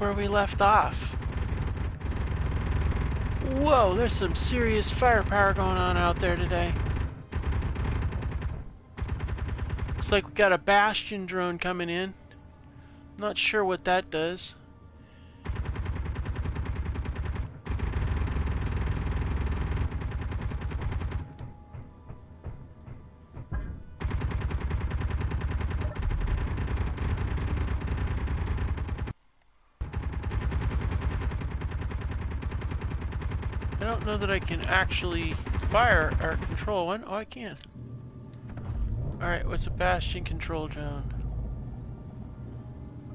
where we left off. Whoa, there's some serious firepower going on out there today. Looks like we got a Bastion drone coming in. Not sure what that does. I don't know that I can actually fire or control one. Oh, I can. Alright, what's a Bastion control drone?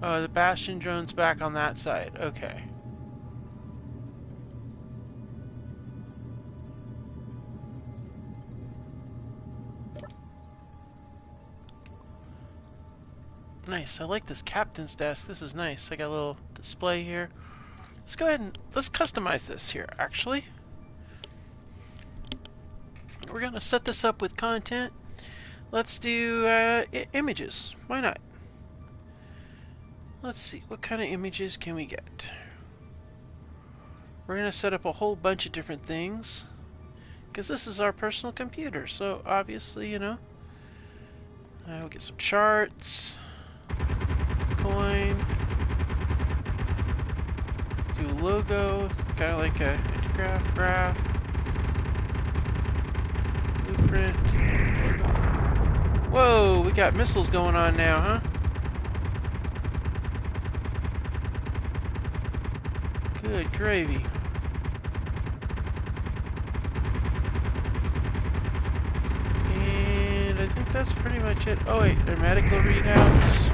Oh, the Bastion drone's back on that side. Okay. Nice. I like this captain's desk. This is nice. I got a little display here. Let's go ahead and let's customize this here, actually. We're going to set this up with content. Let's do images. Why not? Let's see. What kind of images can we get? We're going to set up a whole bunch of different things. Because this is our personal computer. So, obviously, you know. We'll get some charts. Coin. Do a logo. Kind of like a graph. Blueprint. Whoa, we got missiles going on now, huh? Good gravy. And I think that's pretty much it. Oh wait, their medical readouts.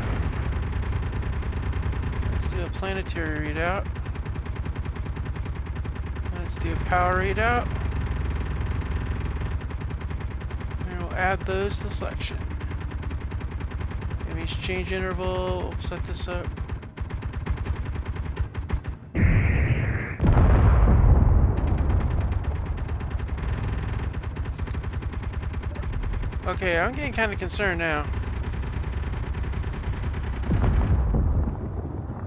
Let's do a planetary readout. Let's do a power readout. And we'll add those to the selection. Image change interval, we'll set this up. Okay, I'm getting kind of concerned now.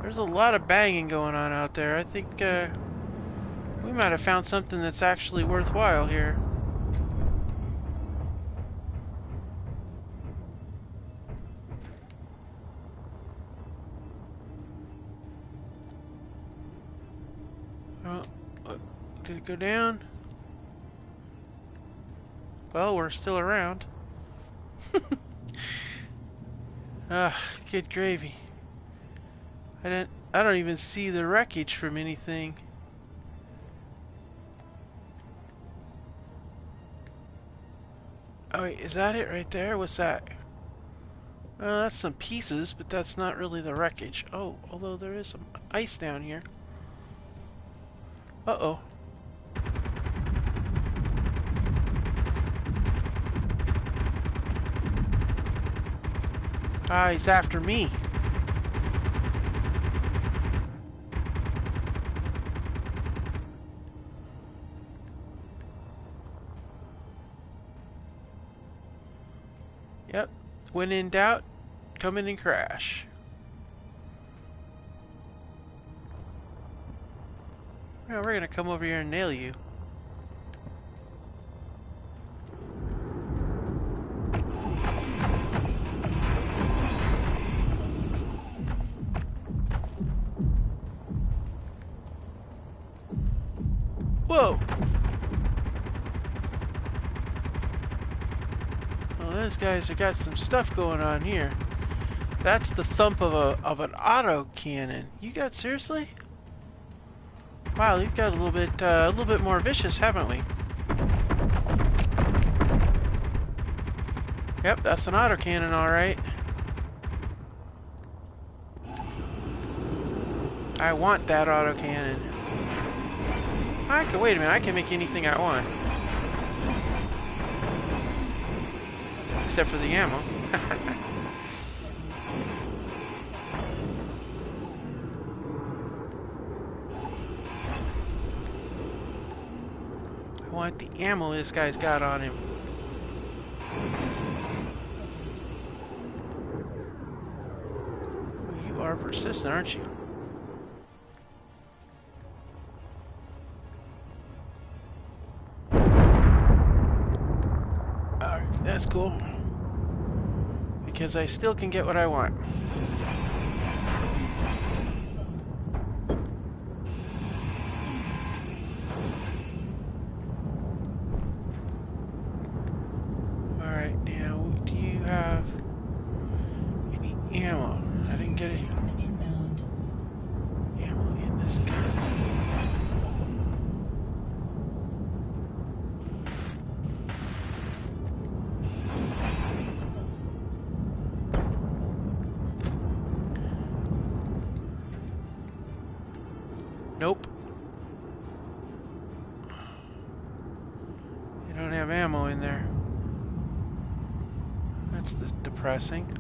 There's a lot of banging going on out there. I think we might have found something that's actually worthwhile here. Oh, did it go down? Well, we're still around. Ah, good gravy. I don't even see the wreckage from anything. Oh wait, is that it right there? What's that? That's some pieces, but that's not really the wreckage. Oh, although there is some ice down here. Uh-oh. Ah, he's after me. Yep. When in doubt, come in and crash. Well, we're gonna come over here and nail you. Whoa! Well, those guys have got some stuff going on here. That's the thump of an auto cannon. You got seriously? Wow, we've got a little bit more vicious, haven't we? Yep, that's an auto cannon, all right. I want that auto cannon. Wait a minute, I can make anything I want. Except for the ammo. I want the ammo this guy's got on him. You are persistent, aren't you? That's cool. Because I still can get what I want. Alright, now, do you have any ammo? I didn't get any ammo in this gun. Nope. You don't have ammo in there. That's depressing.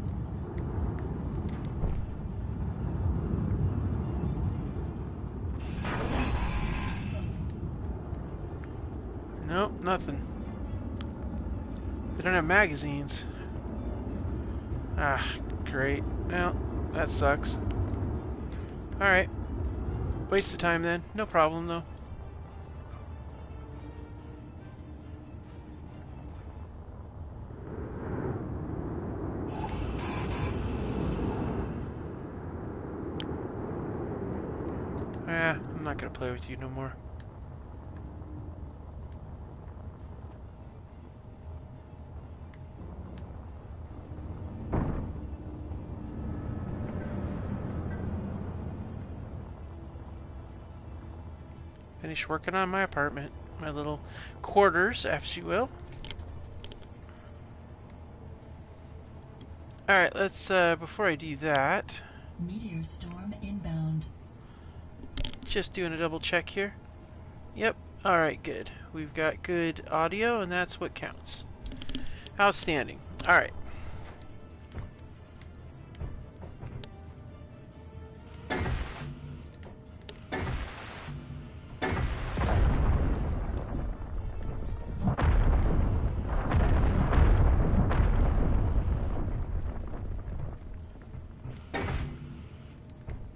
Nope, nothing. They don't have magazines. Ah, great. Well, that sucks. Alright. Waste of time then. No problem though. I'm not gonna play with you no more. Finish working on my apartment. My little quarters, if you will. Alright, let's, before I do that... Meteor storm inbound. Just doing a double check here. Yep, alright, good. We've got good audio, and that's what counts. Outstanding. Alright.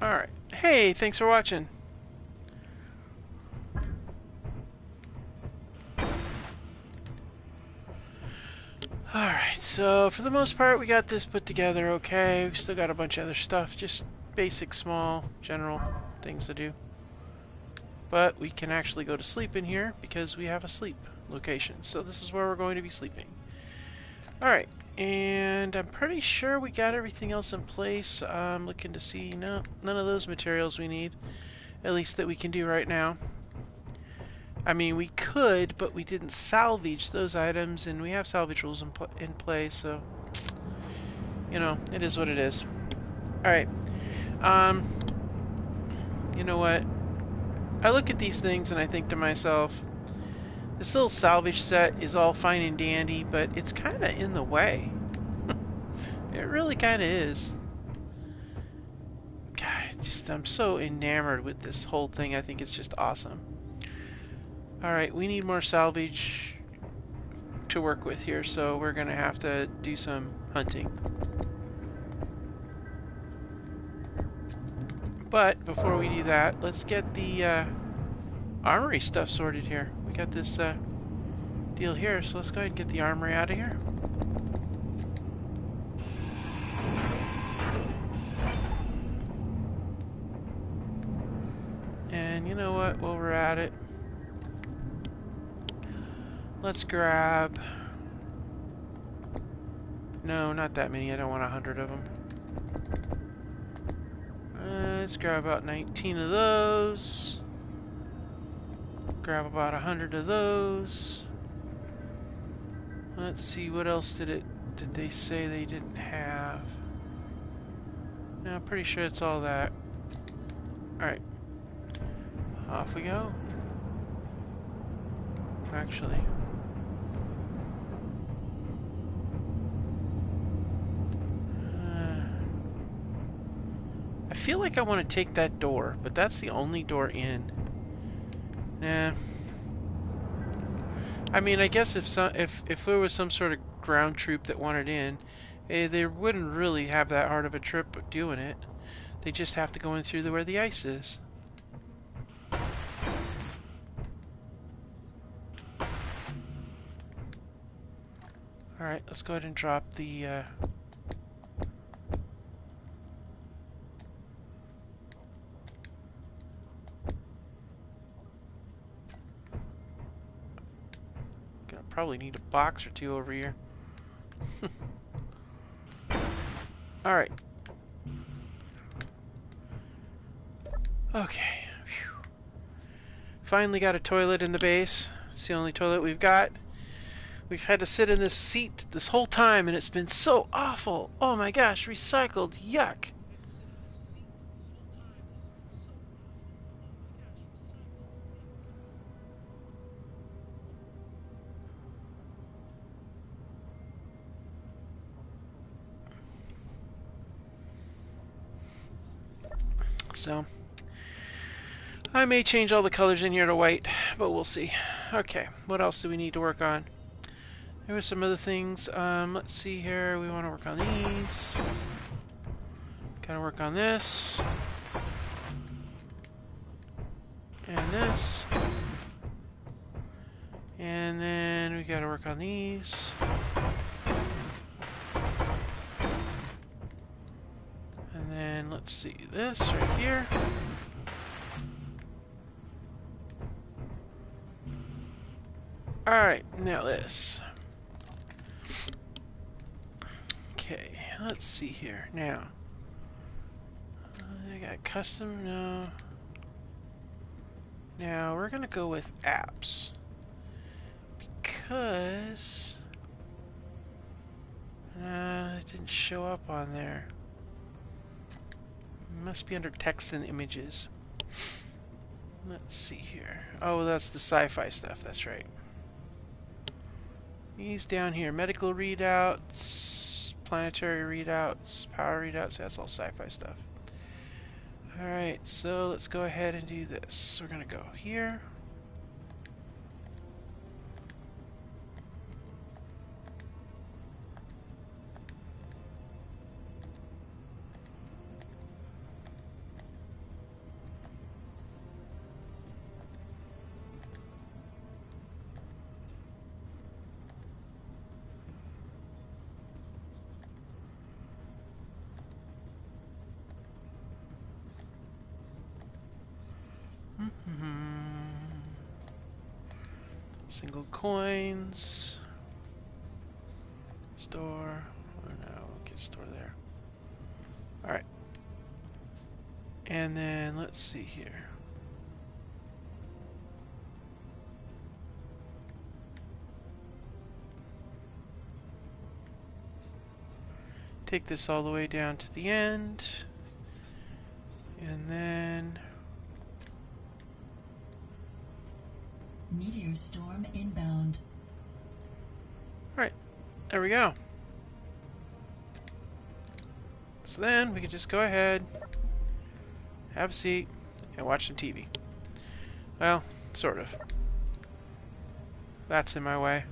Alright. Hey, thanks for watching. Alright, so for the most part we got this put together okay. We still got a bunch of other stuff, just basic, small, general things to do. But we can actually go to sleep in here because we have a sleep location. So this is where we're going to be sleeping. Alright, and I'm pretty sure we got everything else in place. I'm looking to see, no, none of those materials we need. At least that we can do right now. I mean, we could, but we didn't salvage those items, and we have salvage rules in play, so, you know, it is what it is. Alright, you know what? I look at these things and I think to myself, this little salvage set is all fine and dandy, but it's kind of in the way. It really kind of is. God, I'm so enamored with this whole thing. I think it's just awesome. Alright, we need more salvage to work with here, so we're going to have to do some hunting. But before we do that, let's get the armory stuff sorted here. We got this deal here, so let's go ahead and get the armory out of here. And you know what, while we're at it, let's grab... No, not that many. I don't want 100 of them. Let's grab about 19 of those. Grab about 100 of those. Let's see, what else did they say they didn't have? No, I'm pretty sure it's all that. Alright. Off we go. Actually... I feel like I want to take that door, but that's the only door in. I mean, I guess if there was some sort of ground troop that wanted in, they wouldn't really have that hard of a trip doing it. They just have to go in through where the ice is. Alright, let's go ahead and drop the... Gonna probably need a box or two over here. Alright. Okay. Whew. Finally got a toilet in the base. It's the only toilet we've got. We've had to sit in this seat this whole time and it's been so awful. Oh my gosh, recycled. Yuck. So, I may change all the colors in here to white, but we'll see. Okay, what else do we need to work on? There were some other things. Let's see here. We want to work on these. Gotta work on this. And this. And then we gotta work on these. And then let's see this right here. Alright, now this. Okay, let's see here. Now, I got custom, no. Now, we're gonna go with apps. Because... it didn't show up on there. It must be under text and images. Let's see here. Oh, that's the sci-fi stuff, that's right. These down here, medical readouts, planetary readouts, power readouts, that's all sci-fi stuff. Alright, so let's go ahead and do this. We're gonna go here. Single coins. Store. Oh no, okay, store there. Alright. And then let's see here. Take this all the way down to the end. And then Meteor storm inbound. Alright, there we go. So then we can just go ahead, have a seat, and watch some TV. Well, sort of. That's in my way.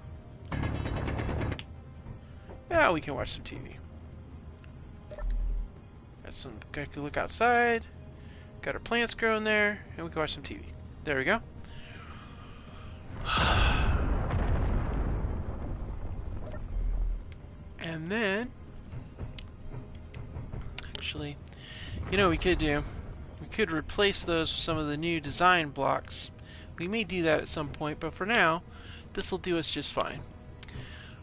Yeah, we can watch some TV. Got to look outside, got our plants growing there, and we can watch some TV. There we go. And then, actually, you know what we could do? We could replace those with some of the new design blocks. We may do that at some point, but for now, this will do us just fine.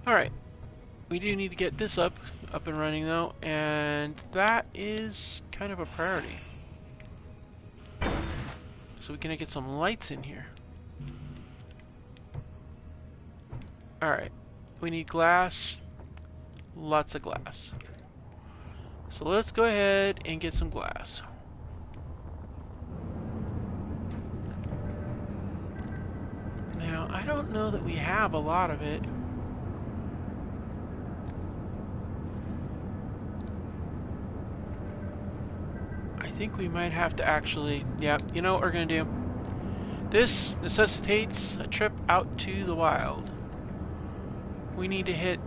Alright, we do need to get this up and running though, and that is kind of a priority. So we can get some lights in here. Alright, we need glass, lots of glass. So let's go ahead and get some glass. Now, I don't know that we have a lot of it. I think we might have to actually, yeah, you know what we're gonna do? This necessitates a trip out to the wild. We need to hit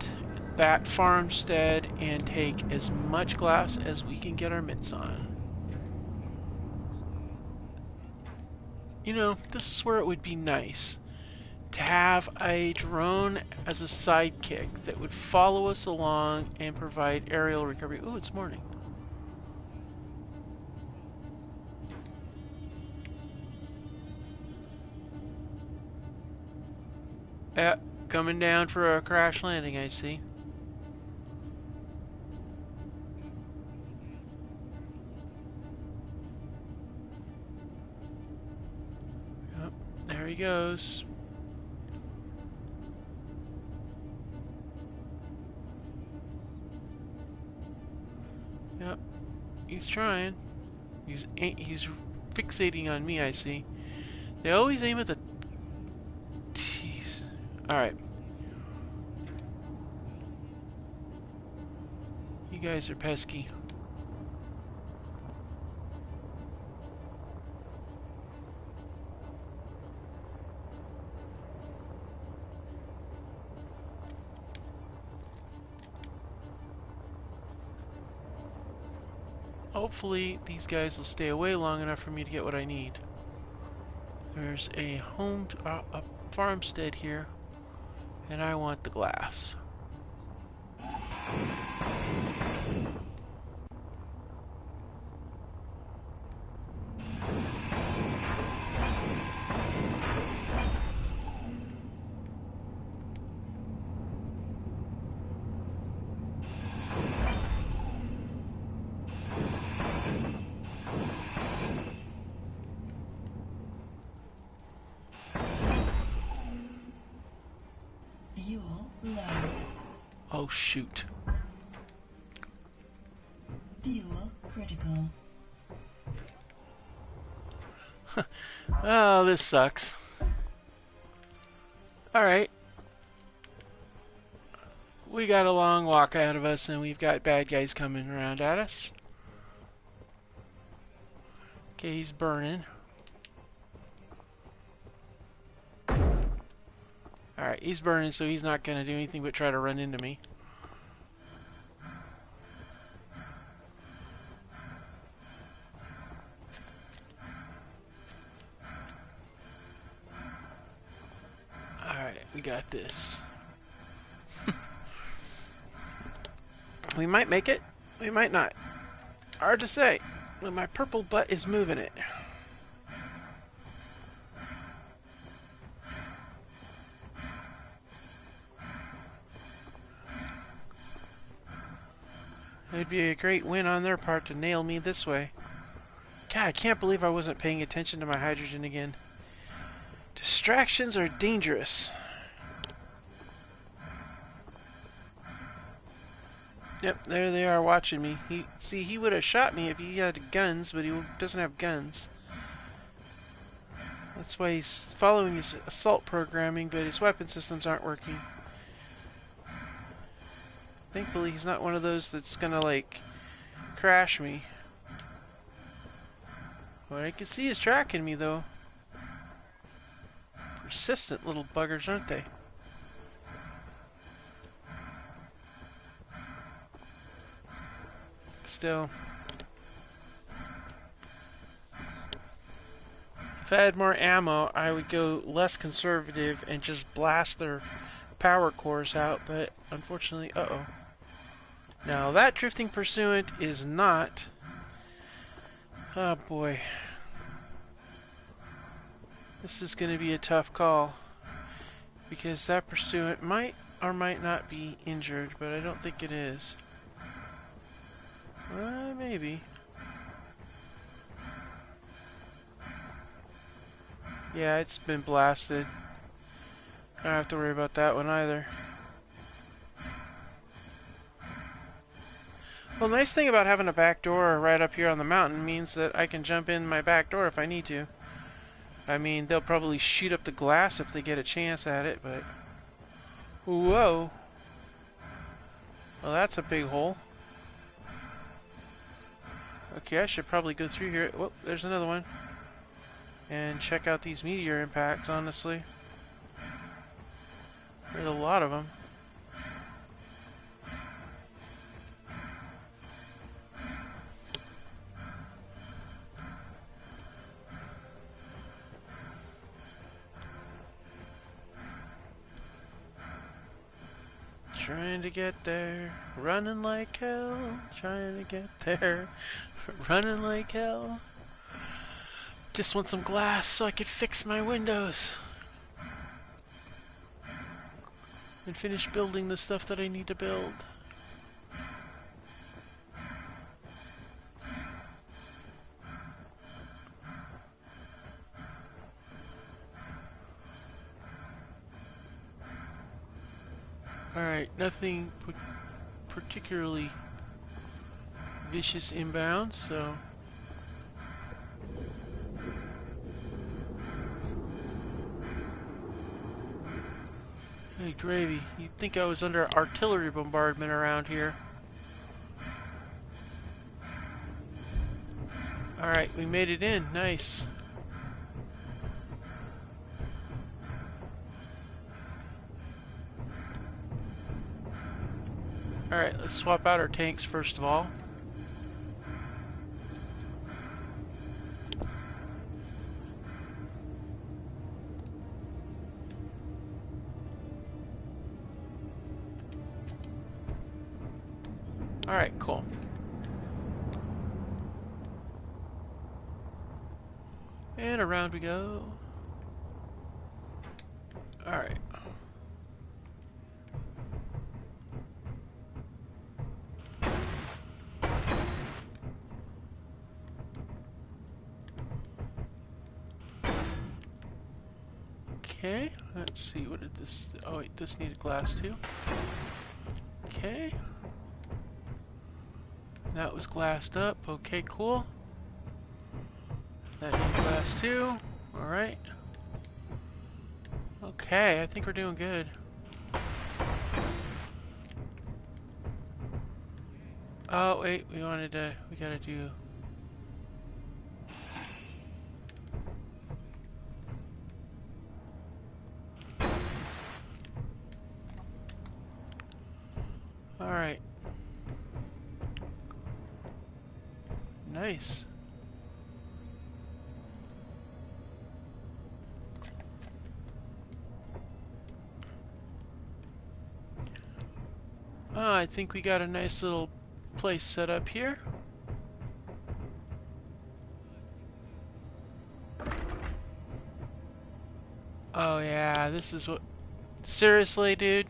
that farmstead and take as much glass as we can get our mitts on. You know, this is where it would be nice to have a drone as a sidekick that would follow us along and provide aerial recovery. Ooh, it's morning. Yeah, coming down for a crash landing, I see. Yep, there he goes. Yep, he's trying. He's fixating on me, I see. They always aim at the... Jeez. Alright. You guys are pesky. Hopefully these guys will stay away long enough for me to get what I need. There's a a farmstead here, and I want the glass. Fuel low. Oh shoot. Fuel critical. Oh, this sucks. Alright. We got a long walk ahead of us, and we've got bad guys coming around at us. Okay, he's burning. Alright, he's burning, so he's not going to do anything but try to run into me. Alright, we got this. We might make it, we might not. Hard to say, but my purple butt is moving it. It'd be a great win on their part to nail me this way. God, I can't believe I wasn't paying attention to my hydrogen again. Distractions are dangerous. Yep, there they are watching me. He would have shot me if he had guns, but he doesn't have guns. That's why he's following his assault programming, but his weapon systems aren't working. Thankfully, he's not one of those that's gonna, like, crash me. What I can see is tracking me, though. Persistent little buggers, aren't they? Still. If I had more ammo, I would go less conservative and just blast their power cores out, but unfortunately, uh-oh. Now that drifting pursuant is not... Oh boy. This is going to be a tough call, because that pursuant might or might not be injured, but I don't think it is. Maybe. Yeah, it's been blasted. I don't have to worry about that one either. Well, the nice thing about having a back door right up here on the mountain means that I can jump in my back door if I need to. I mean, they'll probably shoot up the glass if they get a chance at it, but... Whoa! Well, that's a big hole. Okay, I should probably go through here. Whoop, there's another one. And check out these meteor impacts, honestly. There's a lot of them. Trying to get there, running like hell, trying to get there, running like hell. Just want some glass so I could fix my windows and finish building the stuff that I need to build. Alright, nothing particularly vicious inbound, so... Hey, gravy. You'd think I was under artillery bombardment around here. Alright, we made it in. Nice. Alright, let's swap out our tanks first of all. Alright, cool. And around we go. Alright. Okay, let's see, what did this... Oh wait, this needed glass too. Okay. That was glassed up. Okay, cool. That needs glass too. Alright. Okay, I think we're doing good. Oh, wait, we gotta do... Alright. Nice. Oh, I think we got a nice little place set up here. Oh yeah, this is what... Seriously, dude?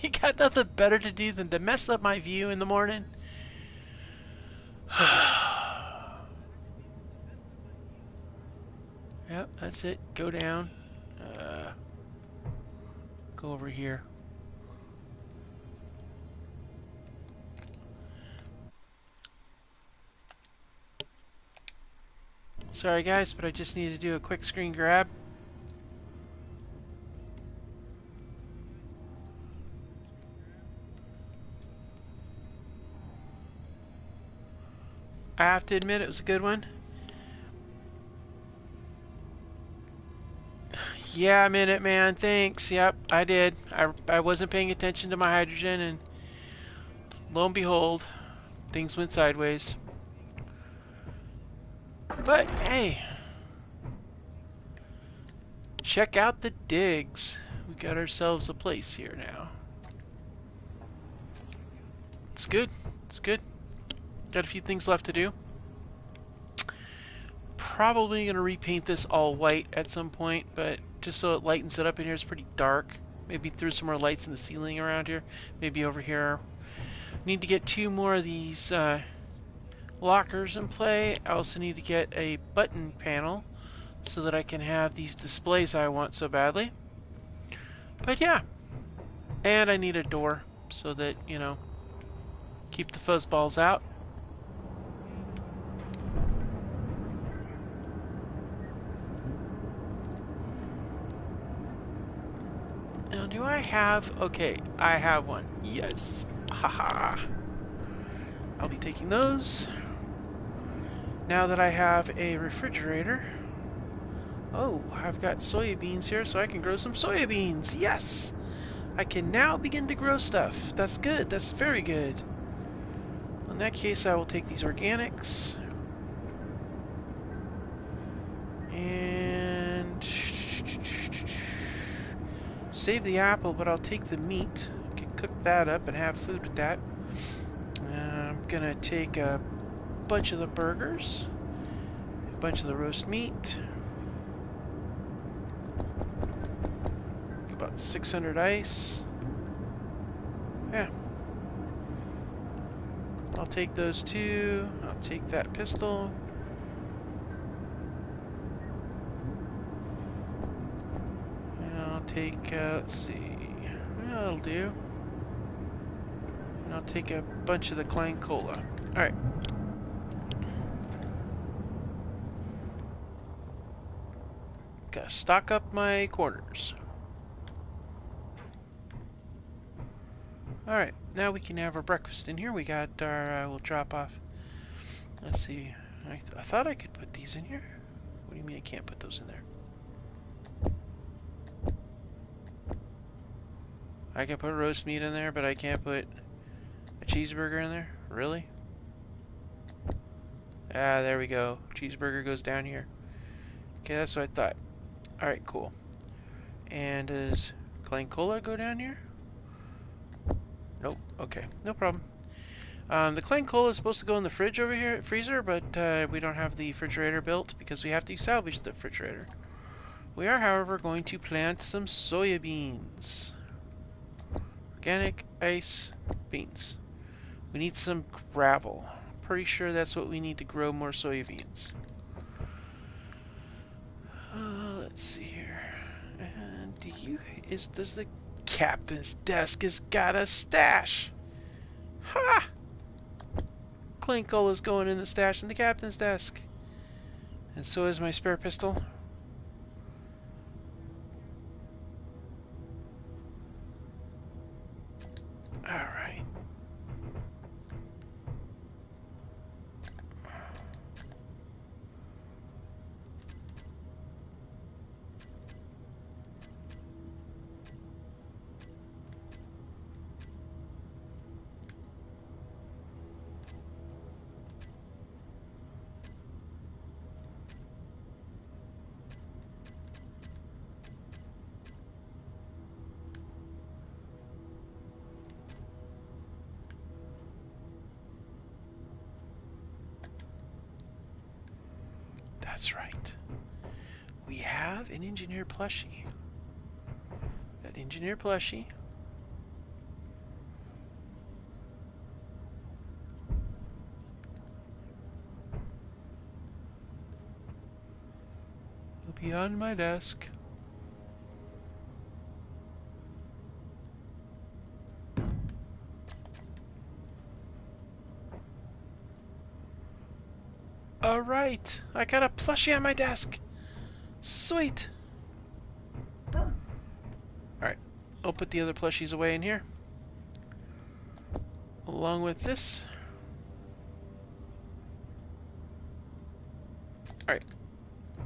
You got nothing better to do than to mess up my view in the morning? Yep, that's it. Go down. Go over here. Sorry guys, but I just need to do a quick screen grab. I have to admit it was a good one. Yeah, I'm in it, man. Thanks. Yep, I did. I wasn't paying attention to my hydrogen, and lo and behold, things went sideways. But, hey. Check out the digs. We got ourselves a place here now. It's good. It's good. Got a few things left to do. Probably going to repaint this all white at some point, but just so it lightens it up in here. It's pretty dark. Maybe throw some more lights in the ceiling around here. Maybe over here. Need to get 2 more of these lockers in play. I also need to get a button panel so that I can have these displays I want so badly. But yeah. And I need a door so that, you know, keep the fuzzballs out. Now, do I have... Okay, I have one. Yes. Haha. I'll be taking those. Now that I have a refrigerator. Oh, I've got soybeans here, so I can grow some soybeans. Yes! I can now begin to grow stuff. That's good. That's very good. In that case, I will take these organics. And... save the apple, but I'll take the meat. I can cook that up and have food with that. I'm gonna take a bunch of the burgers, a bunch of the roast meat, about 600 ice. Yeah. I'll take those two. I'll take that pistol. And I'll take, let's see, that'll do. And I'll take a bunch of the Klein Cola. Alright. Gotta stock up my quarters. Alright, now we can have our breakfast in here. We got our, we'll drop off. Let's see. I thought I could put these in here. What do you mean I can't put those in there? I can put roast meat in there, but I can't put a cheeseburger in there? Really? Ah, there we go. Cheeseburger goes down here. Okay, that's what I thought. Alright, cool. And does Klein Cola go down here? Nope. Okay, no problem. The Klein Cola is supposed to go in the fridge over here, freezer, but we don't have the refrigerator built because we have to salvage the refrigerator. We are, however, going to plant some soya beans. Organic ice beans. We need some gravel. Pretty sure that's what we need to grow more soya beans. Let's see here. And does the captain's desk has got a stash? Ha! Klein Cola's going in the stash in the captain's desk. And so is my spare pistol. Alright. That's right. We have an engineer plushie. That engineer plushie will be on my desk. Alright, I got a plushie on my desk. Sweet. Alright, I'll put the other plushies away in here. Along with this. Alright,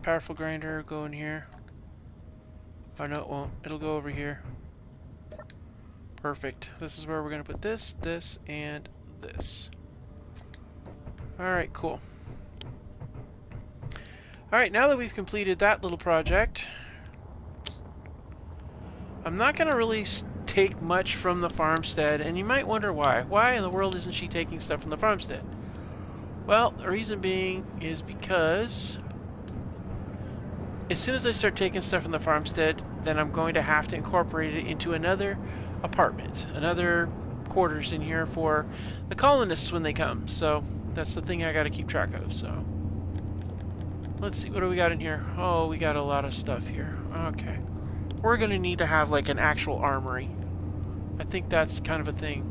powerful grinder, go in here. Oh no, it won't. It'll go over here. Perfect. This is where we're going to put this, this, and this. Alright, cool. Alright, now that we've completed that little project, I'm not going to really take much from the farmstead, and you might wonder why. Why in the world isn't she taking stuff from the farmstead? Well, the reason being is because as soon as I start taking stuff from the farmstead, then I'm going to have to incorporate it into another apartment, another quarters in here for the colonists when they come. So that's the thing I got to keep track of. So let's see, what do we got in here? Oh, we got a lot of stuff here. Okay. We're going to need to have like an actual armory. I think that's kind of a thing.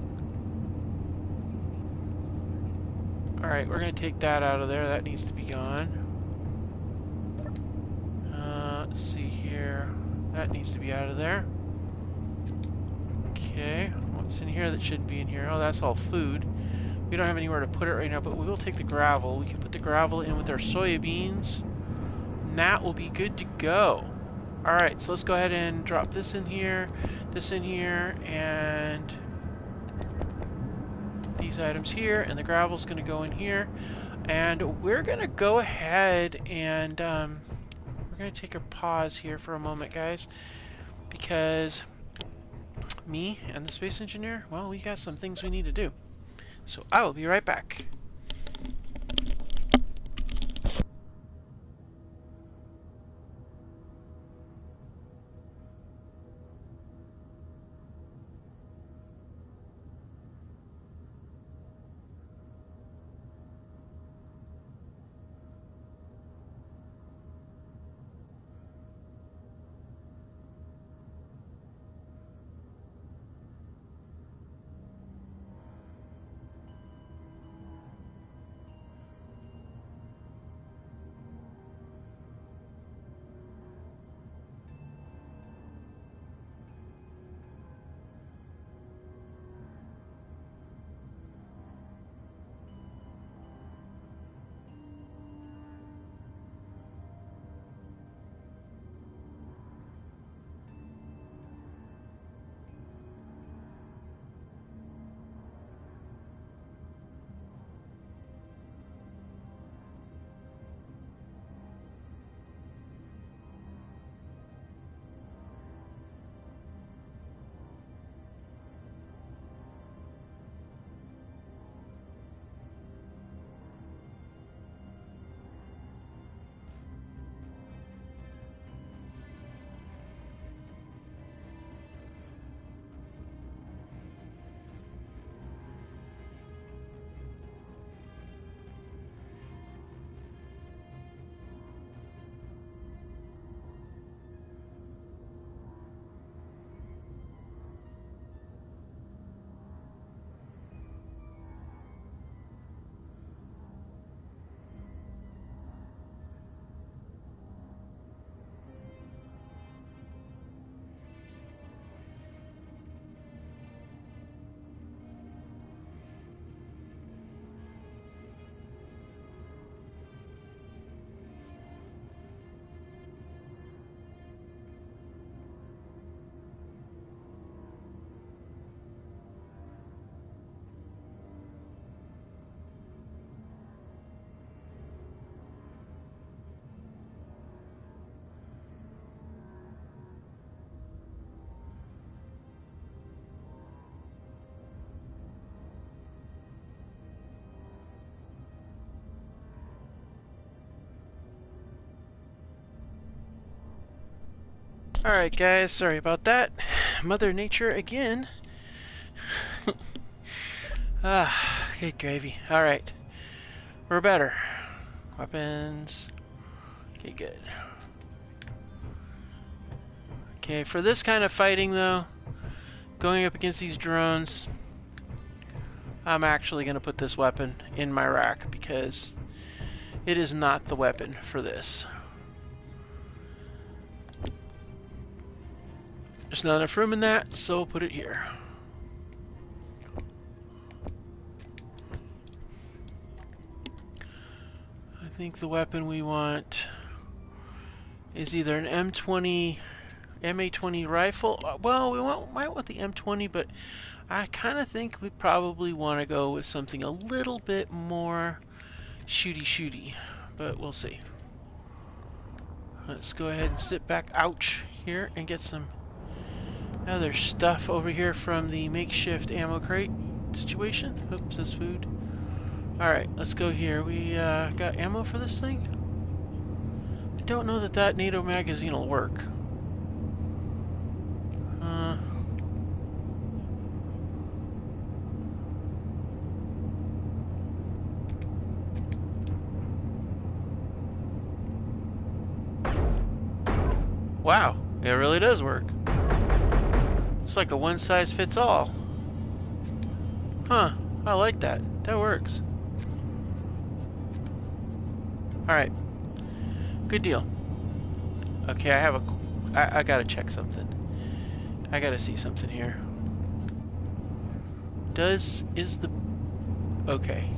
Alright, we're going to take that out of there. That needs to be gone. Let's see here. That needs to be out of there. Okay. What's in here that shouldn't be in here? Oh, that's all food. We don't have anywhere to put it right now, but we will take the gravel. We can put the gravel in with our soya beans, and that will be good to go. Alright, so let's go ahead and drop this in here, and these items here, and the gravel's going to go in here. And we're going to go ahead and we're going to take a pause here for a moment, guys, because Me and the space engineer? Well, we got some things we need to do. So I will be right back. Alright guys, sorry about that. Mother Nature again. Good gravy. Alright. We're better. Weapons. Okay, good. Okay, for this kind of fighting though, going up against these drones, I'm actually going to put this weapon in my rack because it is not the weapon for this. There's not enough room in that, so we'll put it here. I think the weapon we want is either an M20, MA20 rifle. Well, we might want the M20, but I kind of think we probably want to go with something a little bit more shooty, but we'll see. Let's go ahead and sit back, ouch, here and get some other stuff over here from the makeshift ammo crate situation. Oops, this food. Alright, let's go here. We got ammo for this thing? I don't know that that NATO magazine will work. Wow, it really does work. It's like a one-size-fits-all. Huh, I like that. That works. Alright. Good deal. Okay, I gotta check something. I gotta see something here. Okay.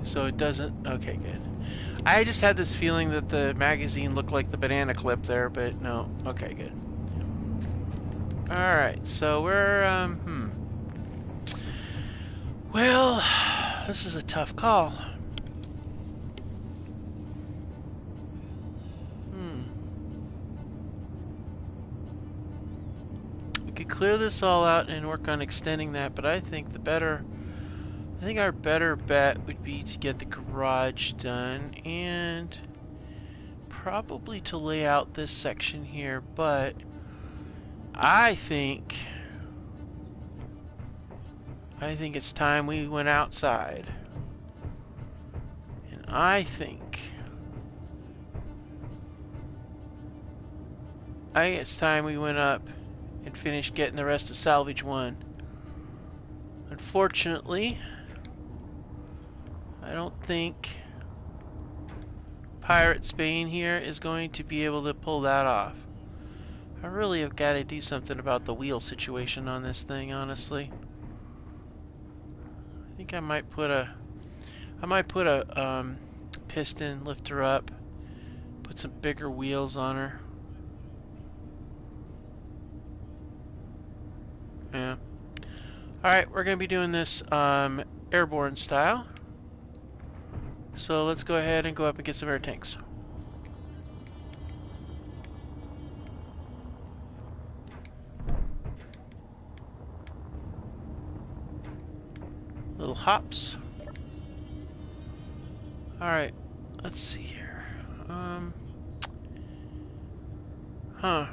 So it doesn't, okay, good. I just had this feeling that the magazine looked like the banana clip there, but no. Okay, good. Alright, so we're, well, this is a tough call. clear this all out and work on extending that, but I think our better bet would be to get the garage done and probably to lay out this section here, but I think it's time we went outside. And I think it's time we went up and finished getting the rest of Salvage 1. Unfortunately, I don't think Pirate Spain here is going to be able to pull that off. I really have got to do something about the wheel situation on this thing, honestly. I think I might put a piston, lift her up, put some bigger wheels on her. Yeah. Alright, we're going to be doing this airborne style. So let's go ahead and go up and get some air tanks. Little hops. Alright, let's see here. Huh.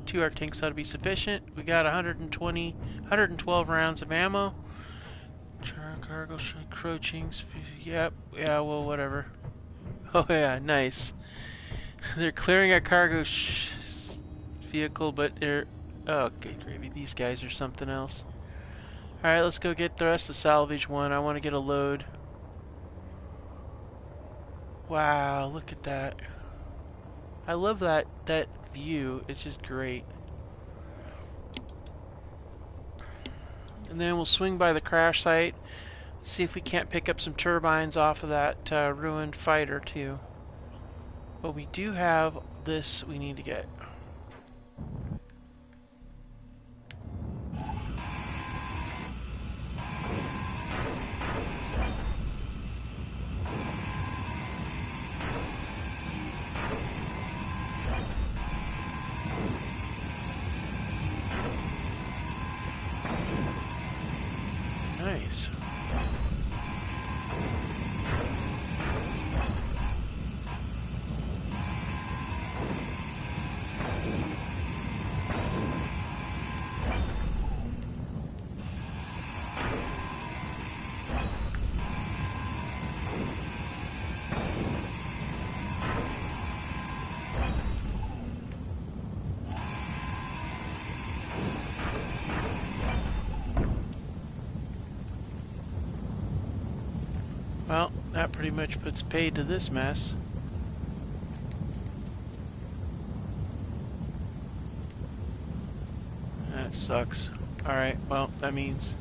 Two air tanks ought to be sufficient. We got 112 rounds of ammo. Cargo encroaching. Yep. Yeah. Well, whatever. Oh yeah, nice. They're clearing our cargo vehicle, but they're okay. Maybe these guys are something else. All right, let's go get the rest of Salvage 1. I want to get a load. Wow, look at that. I love that view. It's just great. And then we'll swing by the crash site, see if we can't pick up some turbines off of that ruined fighter too. But we do have this we need to get. Nice. Well, that pretty much puts paid to this mess. That sucks. Alright, well, that means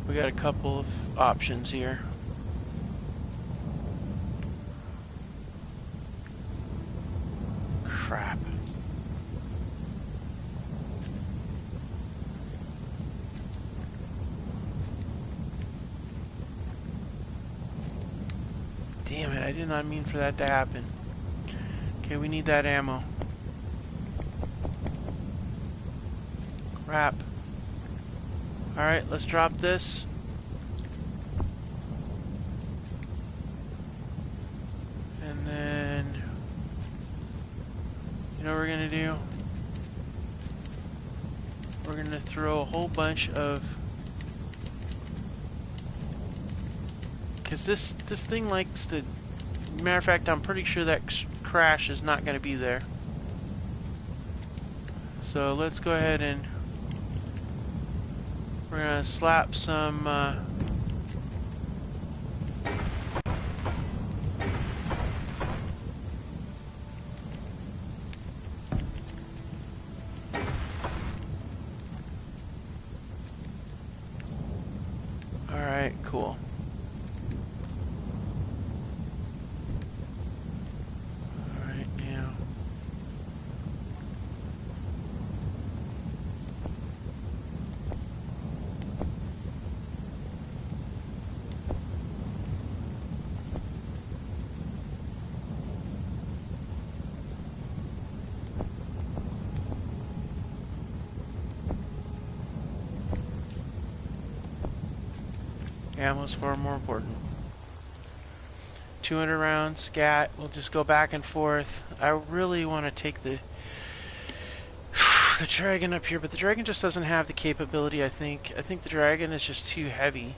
we got a couple of options here. Crap. Damn it, I did not mean for that to happen. Okay, we need that ammo. Crap. Alright, let's drop this. And then, you know what we're gonna do? We're gonna throw a whole bunch of... Because this thing likes to... Matter of fact, I'm pretty sure that crash is not gonna be there. So let's go ahead and... We're gonna slap some... Alright, cool. Alright, now... Ammo's far more important. 200 rounds, scat. We'll just go back and forth. I really want to take the the dragon up here, but the dragon just doesn't have the capability, I think. I think the dragon is just too heavy.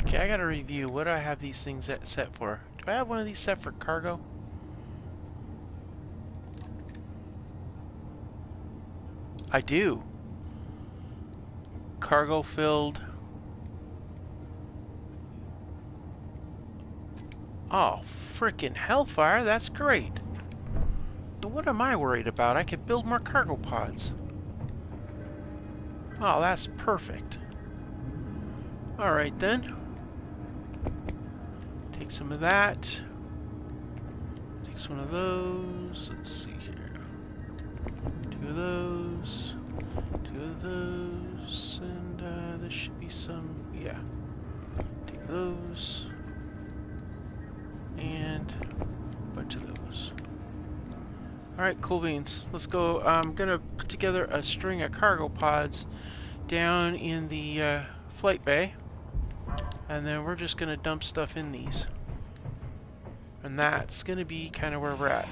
Okay, I gotta review. What do I have these things set for? Do I have one of these set for cargo? I do. Cargo filled. Oh, frickin' hellfire, that's great. Now what am I worried about? I could build more cargo pods. Oh, that's perfect. Alright then. Take some of that. Take one of those. Let's see here. 2 of those. 2 of those. And there should be some. Yeah. Take those. And a bunch of those. Alright, cool beans. Let's go. I'm gonna put together a string of cargo pods down in the flight bay. And then we're just gonna dump stuff in these. And that's gonna be kind of where we're at.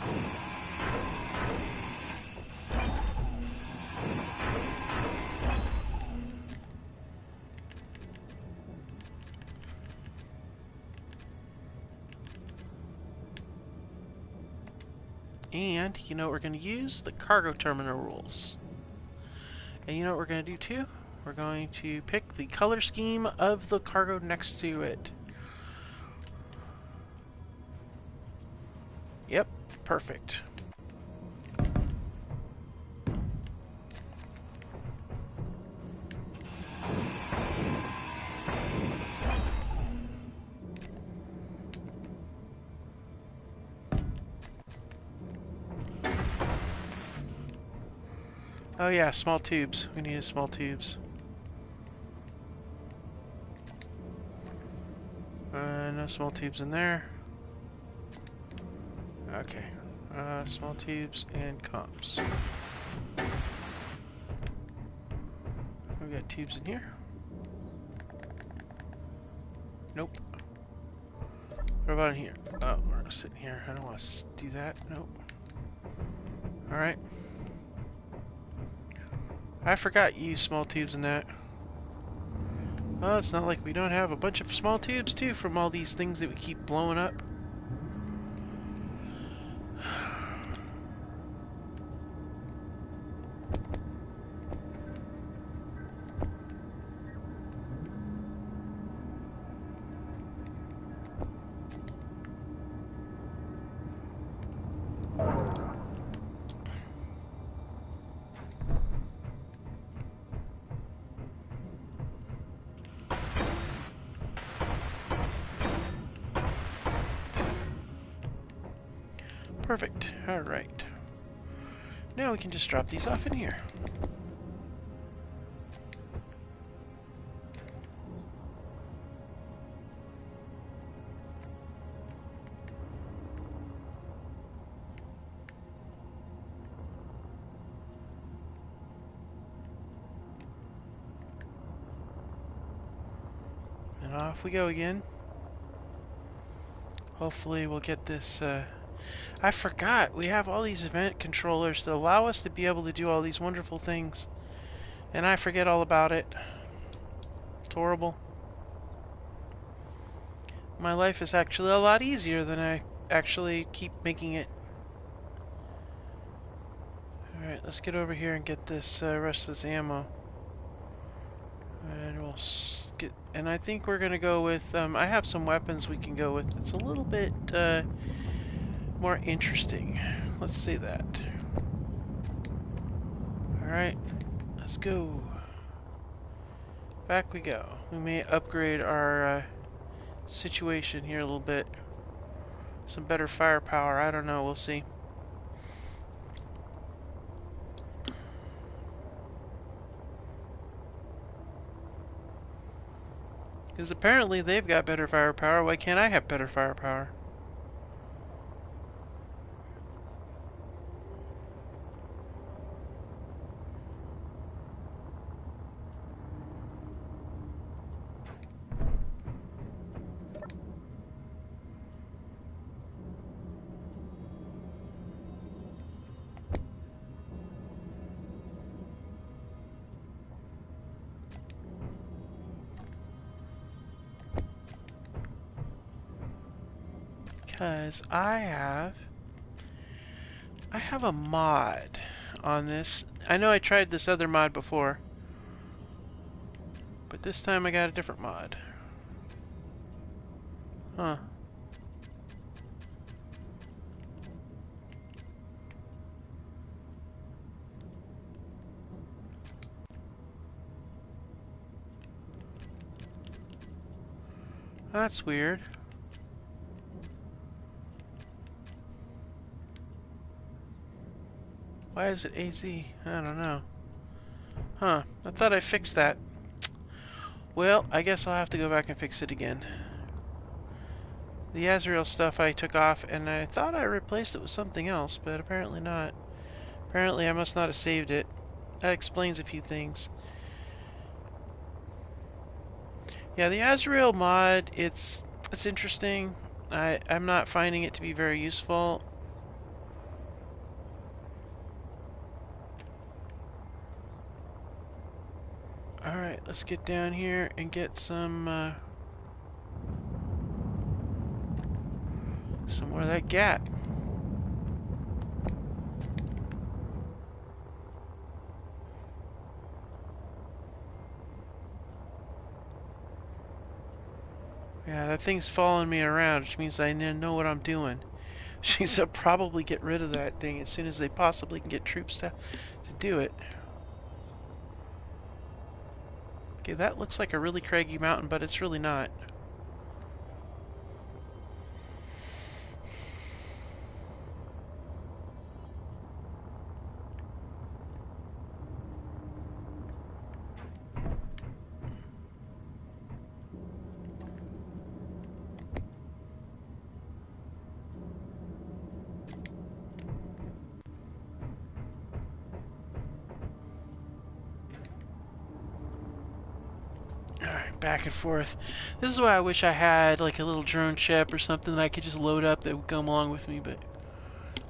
And you know what we're gonna use? The cargo terminal rules. And you know what we're gonna do too? We're going to pick the color scheme of the cargo next to it. Yep, perfect. Oh yeah, small tubes. We need small tubes. No small tubes in there. Okay. Small tubes and comps. We got tubes in here. Nope. What about in here? Oh, we're sitting here. I don't want to do that. Nope. Alright. I forgot you use small tubes in that. Well, it's not like we don't have a bunch of small tubes too from all these things that we keep blowing up. Perfect. Alright. Now we can just drop these off in here. And off we go again. Hopefully we'll get this, I forgot, we have all these event controllers that allow us to be able to do all these wonderful things. And I forget all about it. It's horrible. My life is actually a lot easier than I actually keep making it. Alright, let's get over here and get this rest of this ammo. And we'll get, and I think we're gonna go with, I have some weapons we can go with. It's a little bit more interesting. Let's say that. Alright, let's go. Back we go. We may upgrade our situation here a little bit. Some better firepower, I don't know, we'll see. Because apparently they've got better firepower, why can't I have better firepower? Because I have a mod on this. I know I tried this other mod before, but this time I got a different mod. Huh. That's weird. Why is it AZ? I don't know. Huh. I thought I fixed that. Well, I guess I'll have to go back and fix it again. The Azrael stuff I took off, and I thought I replaced it with something else, but apparently not. Apparently I must not have saved it. That explains a few things. Yeah, the Azrael mod, it's interesting. I'm not finding it to be very useful. Alright, let's get down here and get some more of that gat. Yeah, that thing's following me around, which means I know what I'm doing. She's gonna probably get rid of that thing as soon as they possibly can get troops to do it. Okay, that looks like a really craggy mountain, but it's really not. Alright, back and forth. This is why I wish I had like a little drone ship or something that I could just load up that would come along with me, but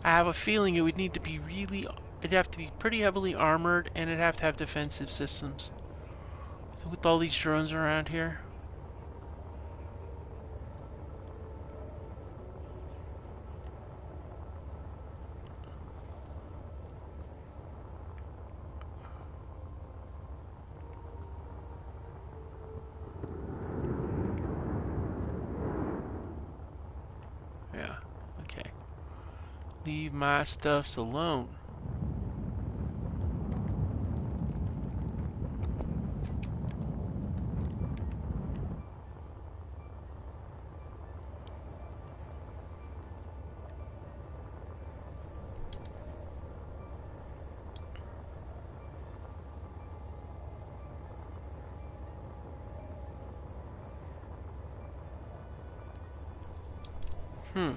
I have a feeling it would need to be really, it'd have to be pretty heavily armored, and it'd have to have defensive systems. With all these drones around here. Yeah, okay. Leave my stuffs alone. Hmm.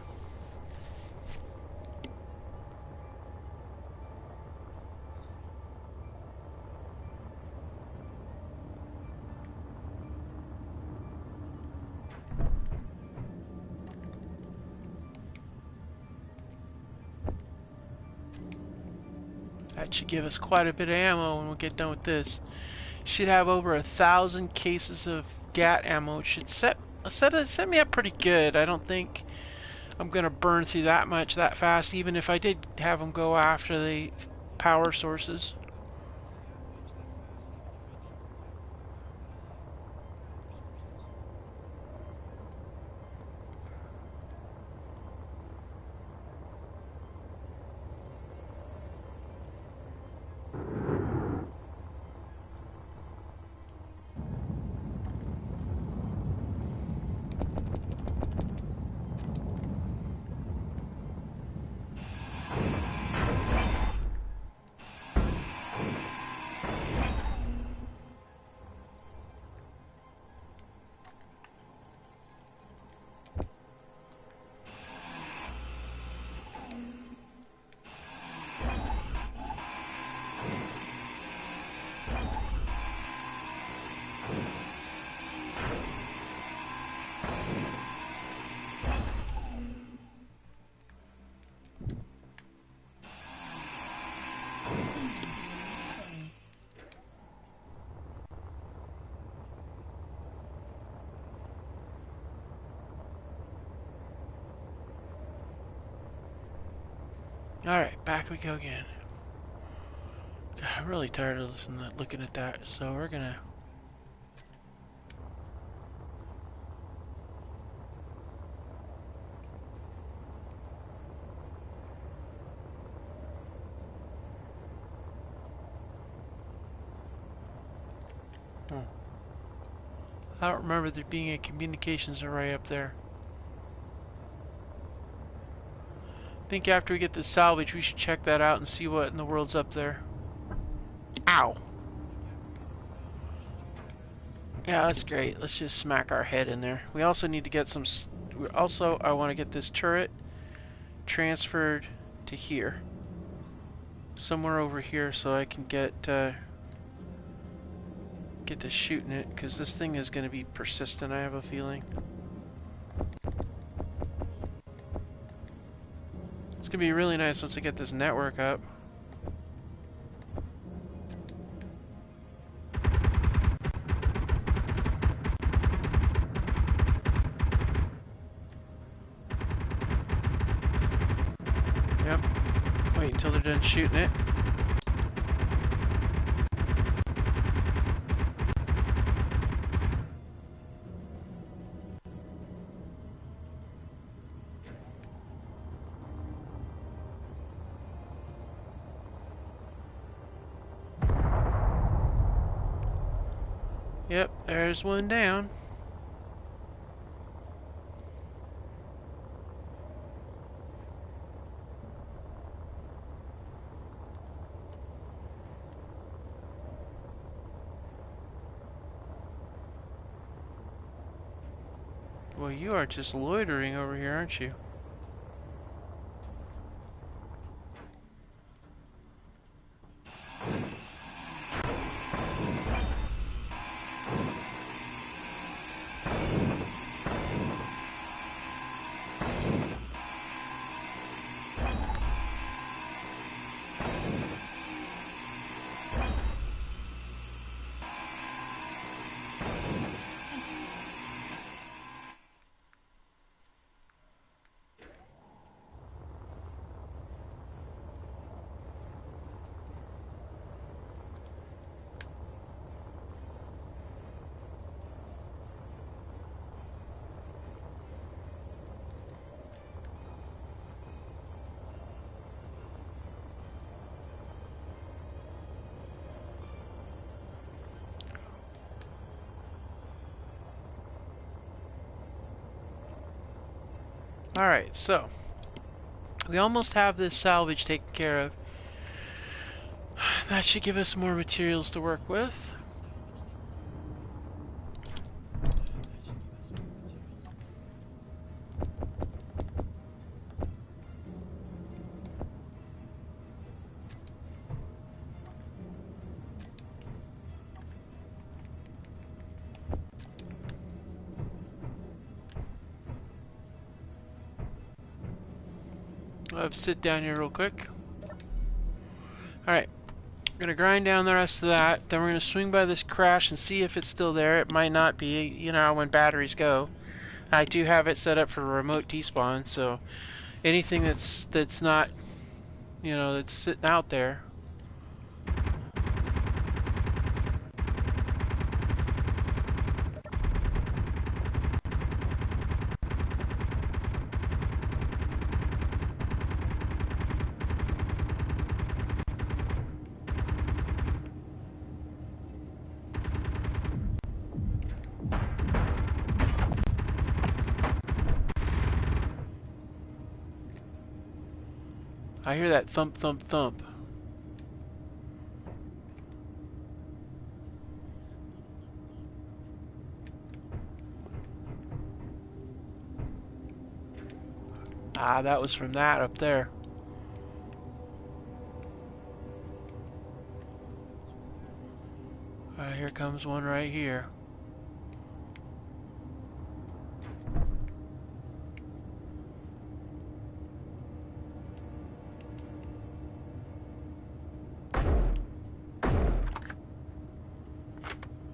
That should give us quite a bit of ammo when we get done with this. Should have over 1,000 cases of GAT ammo. It should set me up pretty good. I don't think I'm gonna burn through that much that fast, even if I did have them go after the power sources. Alright, back we go again. God, I'm really tired of looking at that, so we're gonna... I don't remember there being a communications array up there. I think after we get this salvage, we should check that out and see what in the world's up there. Ow! Yeah, that's great. Let's just smack our head in there. We also need to get some... Also, I want to get this turret transferred to here. Somewhere over here so I can get to shooting it, because this thing is going to be persistent, I have a feeling. It's going to be really nice once I get this network up. Yep. Wait until they're done shooting it. Yep, there's one down. Well, you are just loitering over here, aren't you? Alright, so we almost have this salvage taken care of. That should give us more materials to work with. I'll sit down here real quick. Alright, we're going to grind down the rest of that. Then we're going to swing by this crash and see if it's still there. It might not be, you know, when batteries go. I do have it set up for remote despawn, so anything that's not, you know, that's sitting out there. I hear that thump, thump, thump. Ah, that was from that up there. Alright, here comes one right here.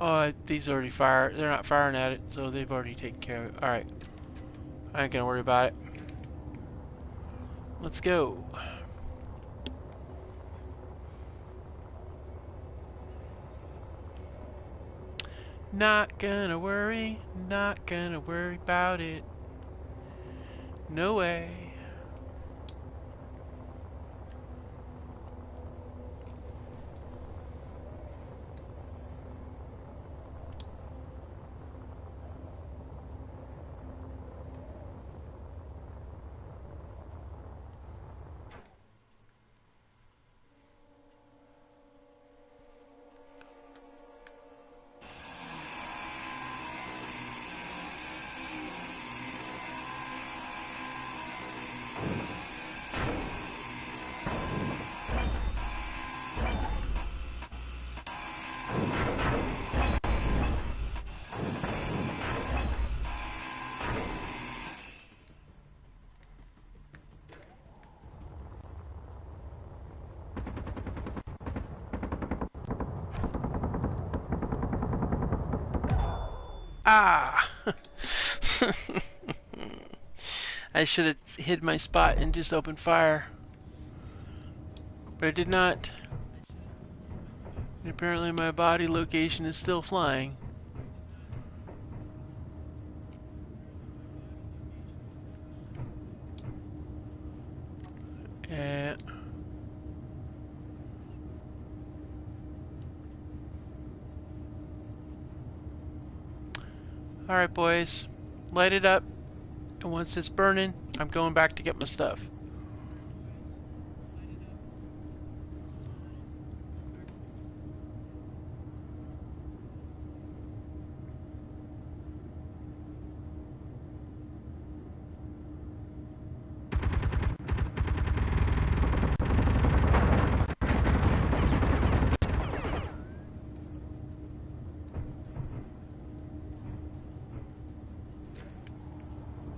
Oh, these already fired. They're not firing at it, so they've already taken care of it. Alright. I ain't gonna worry about it. Let's go. Not gonna worry about it. No way. Ah! I should have hid my spot and just opened fire. But I did not. And apparently my body location is still flying. And alright, boys. Light it up. And once it's burning, I'm going back to get my stuff.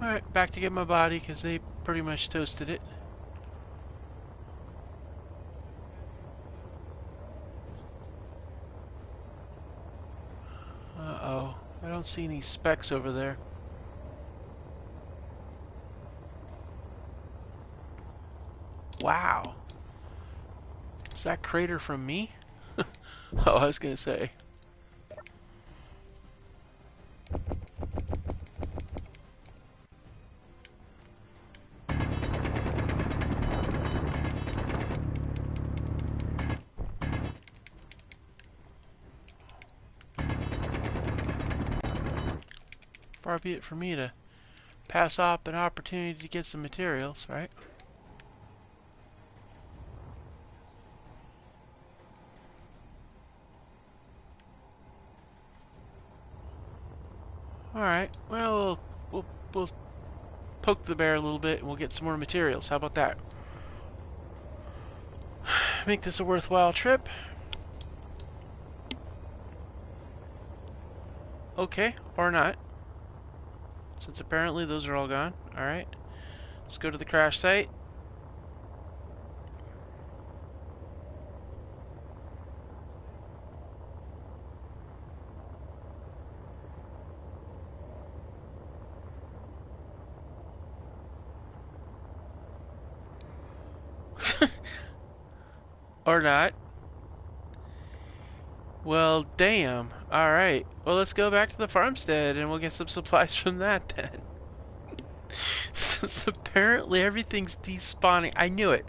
Alright, back to get my body because they pretty much toasted it. Uh-oh. I don't see any specks over there. Wow. Is that crater from me? Oh, I was gonna say. Far be it for me to pass up an opportunity to get some materials, right? Alright, well, we'll poke the bear a little bit and we'll get some more materials. How about that? Make this a worthwhile trip. Okay, or not. Since apparently those are all gone. Alright. Let's go to the crash site. Or not. Well, damn. Alright. Well, let's go back to the farmstead and we'll get some supplies from that then. Since apparently everything's despawning. I knew it.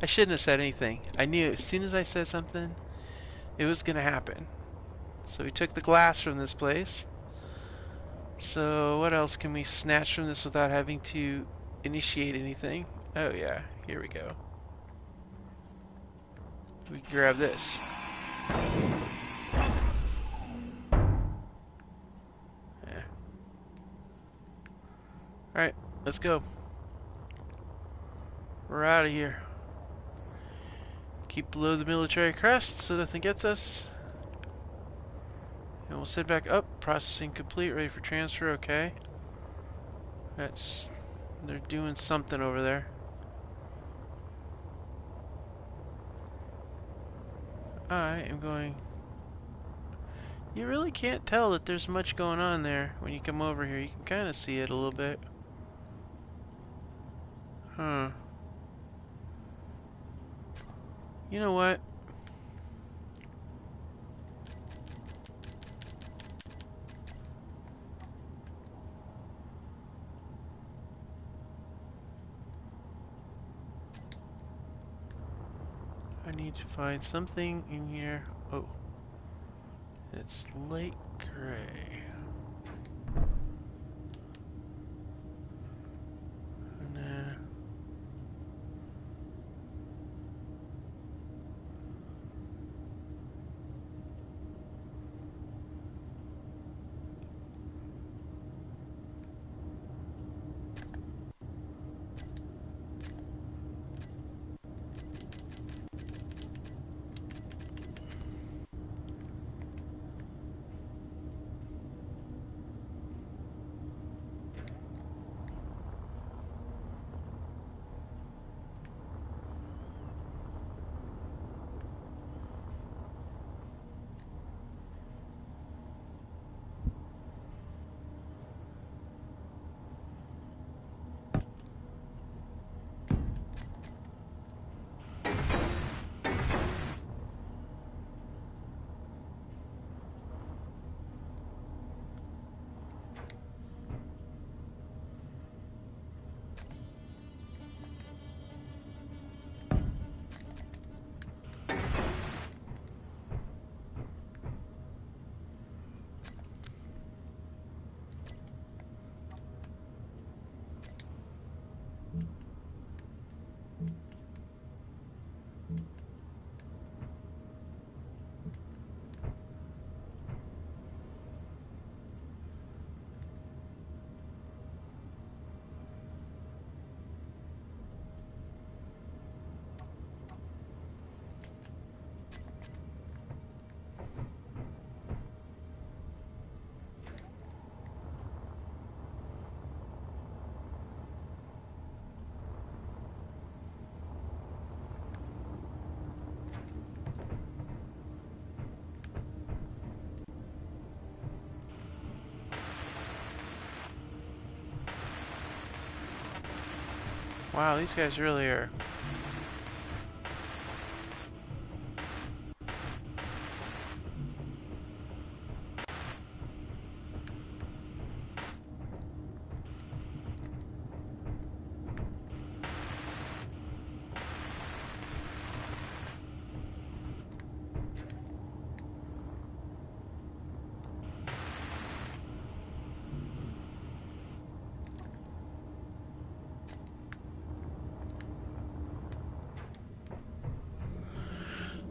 I shouldn't have said anything. I knew as soon as I said something, it was gonna happen. So we took the glass from this place. So what else can we snatch from this without having to initiate anything? Oh yeah, here we go. We can grab this. Yeah. Alright, let's go. We're out of here. Keep below the military crest so nothing gets us. And we'll sit back up. Processing complete, ready for transfer, okay. They're doing something over there. I am going... You really can't tell that there's much going on there when you come over here. You can kind of see it a little bit. Huh. You know what? I need to find something in here. Oh. It's light gray. Nah. Wow, these guys really are...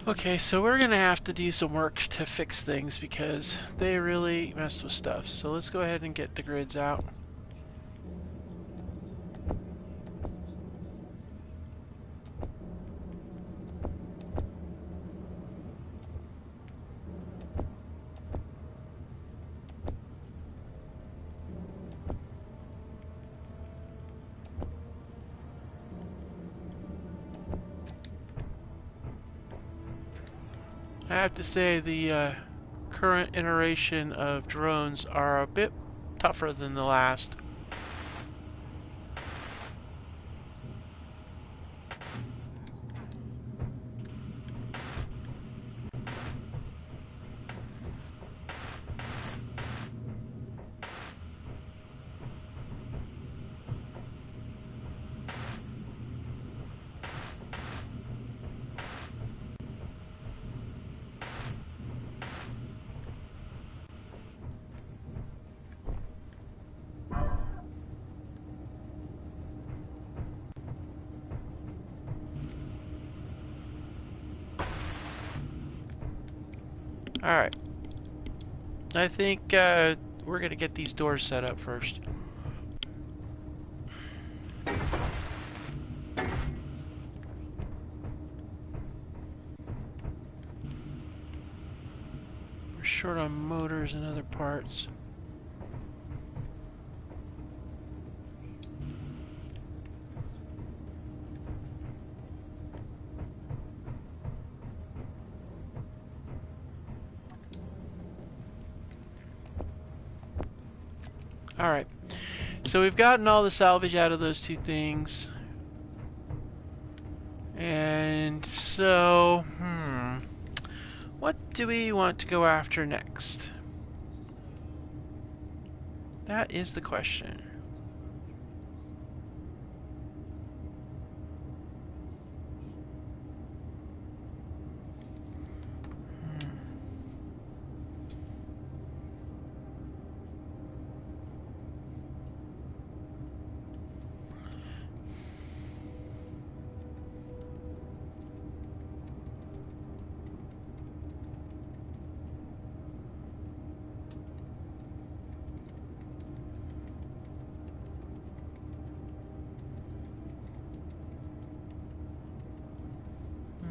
Okay, so we're gonna have to do some work to fix things because they really messed with stuff. So let's go ahead and get the grids out. I have to say the current iteration of drones are a bit tougher than the last. Alright. I think we're going to get these doors set up first. We're short on motors and other parts. Alright, so we've gotten all the salvage out of those two things. And so, what do we want to go after next? That is the question.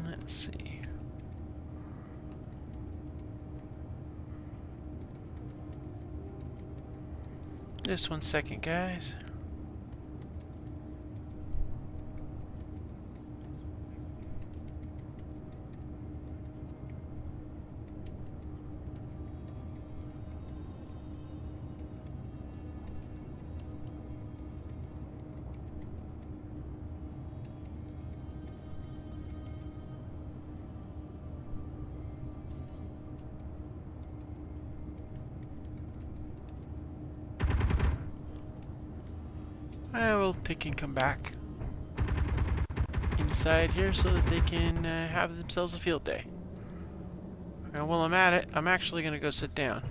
Let's see. Just 1 second, guys. They can come back inside here so that they can have themselves a field day. And while I'm at it, I'm actually going to go sit down.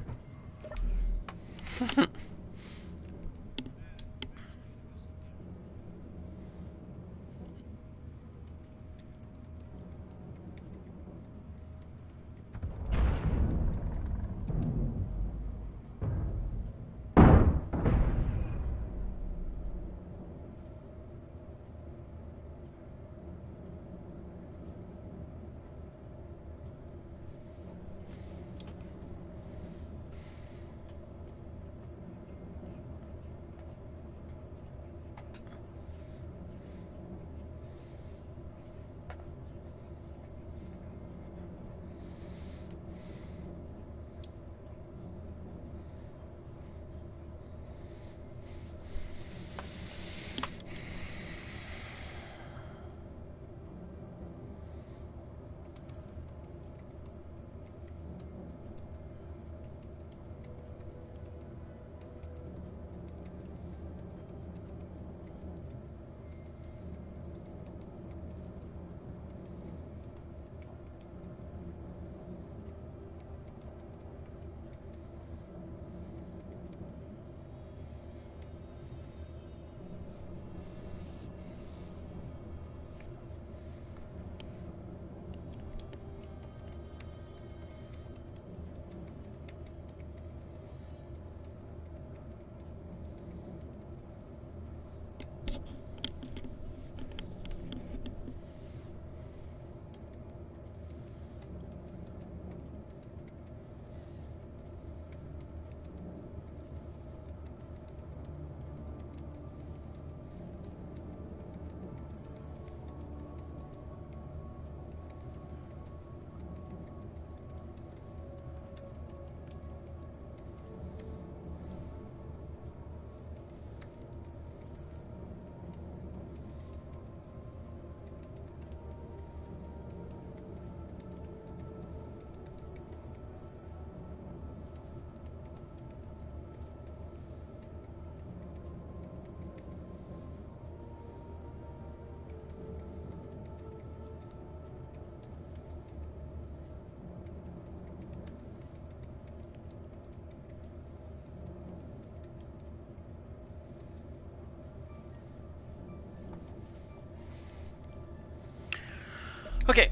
Okay,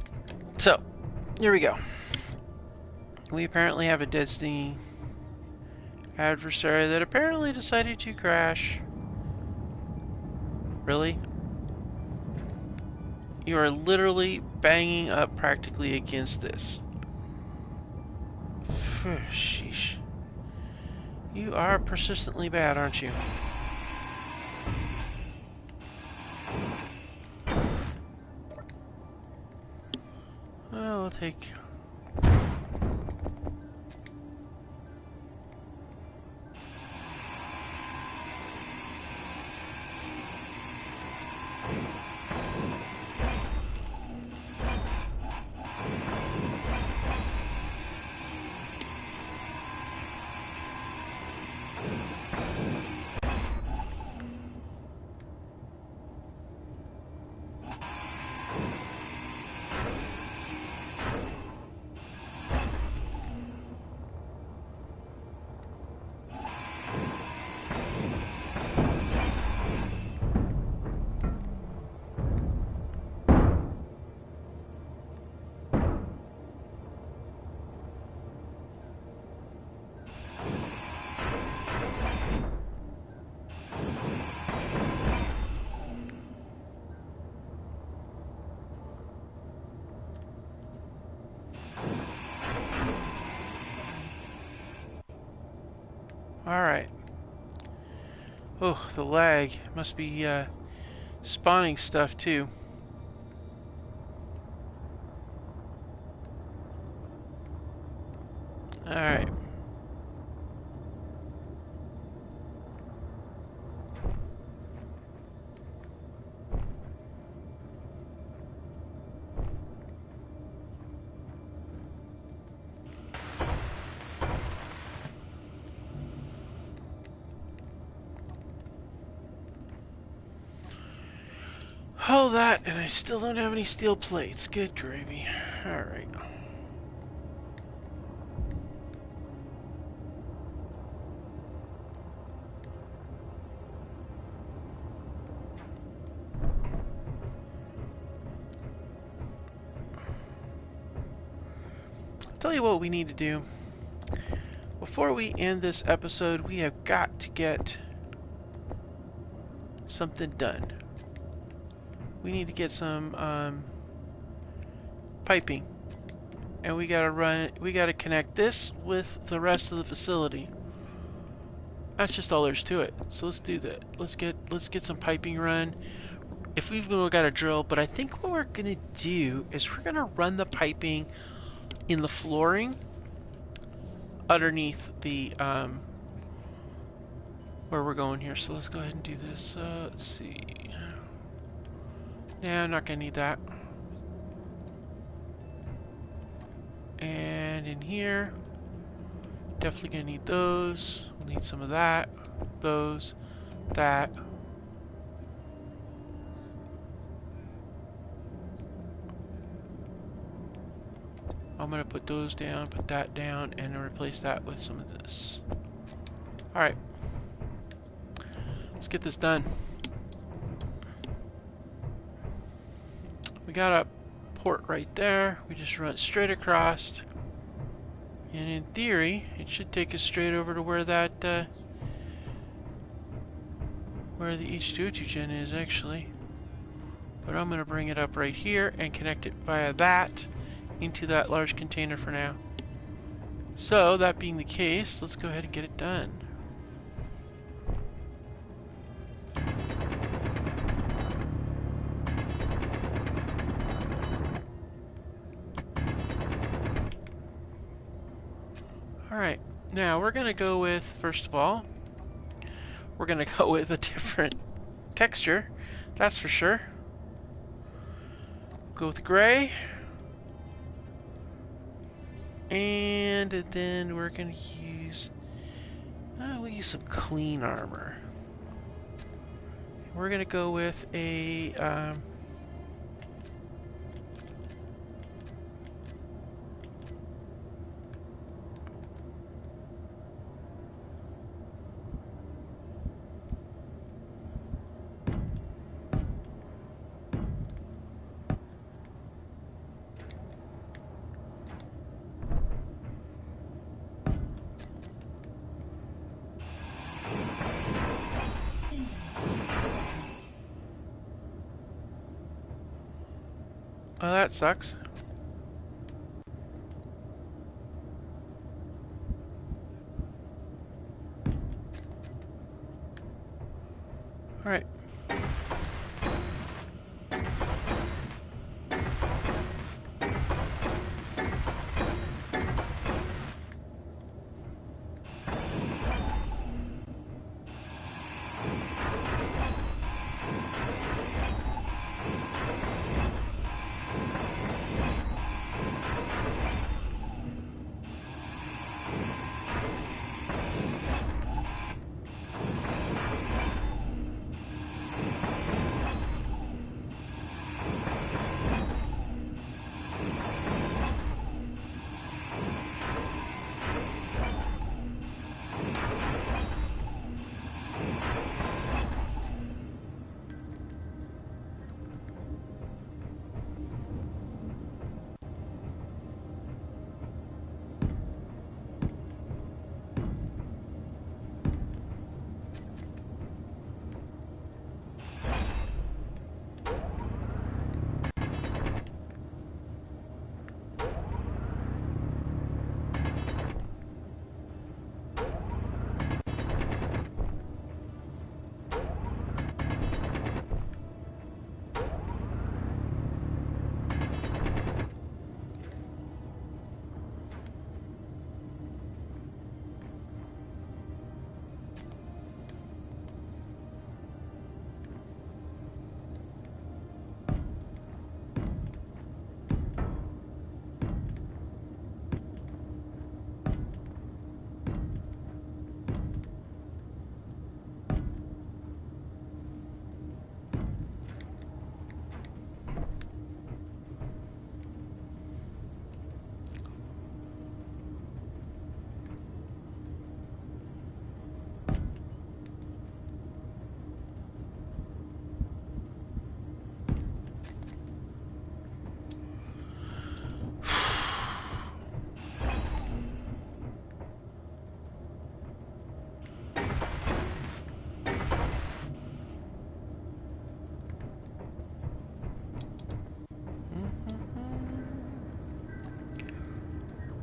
so here we go. We apparently have a Destiny adversary that apparently decided to crash. Really? You are literally banging up practically against this. Sheesh. You are persistently bad, aren't you? Well, we'll take... Alright. Oh, the lag. Must be spawning stuff too. Alright. All that, and I still don't have any steel plates. Good gravy. Alright. I'll tell you what we need to do. Before we end this episode, we have got to get something done. We need to get some piping, and we gotta connect this with the rest of the facility. That's just all there's to it. So let's do that. Let's get some piping run. If we've got a drill, but I think what we're gonna do is we're gonna run the piping in the flooring underneath the where we're going here. So let's go ahead and do this. Let's see. Yeah, I'm not gonna need that. And in here, definitely gonna need those. We'll need some of that, those, that. I'm gonna put those down, put that down, and replace that with some of this. Alright. Let's get this done. We got a port right there. We just run it straight across. And in theory, it should take us straight over to where that, where the H2O2 gen is actually. But I'm gonna bring it up right here and connect it via that into that large container for now. So, that being the case, let's go ahead and get it done. Alright, now we're going to go with, first of all, we're going to go with a different texture, that's for sure. Go with gray. And then we're going to use, we'll use some clean armor. We're going to go with a, Oh, that sucks. Alright.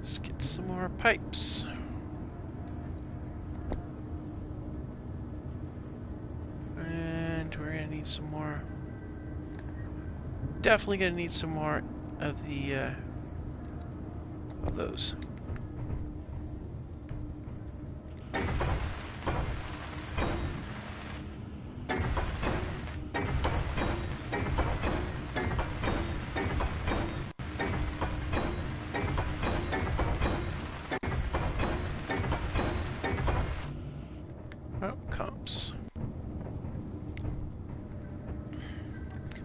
Let's get some more pipes. And we're gonna need some more. Definitely gonna need some more of the of those. Oh, comps.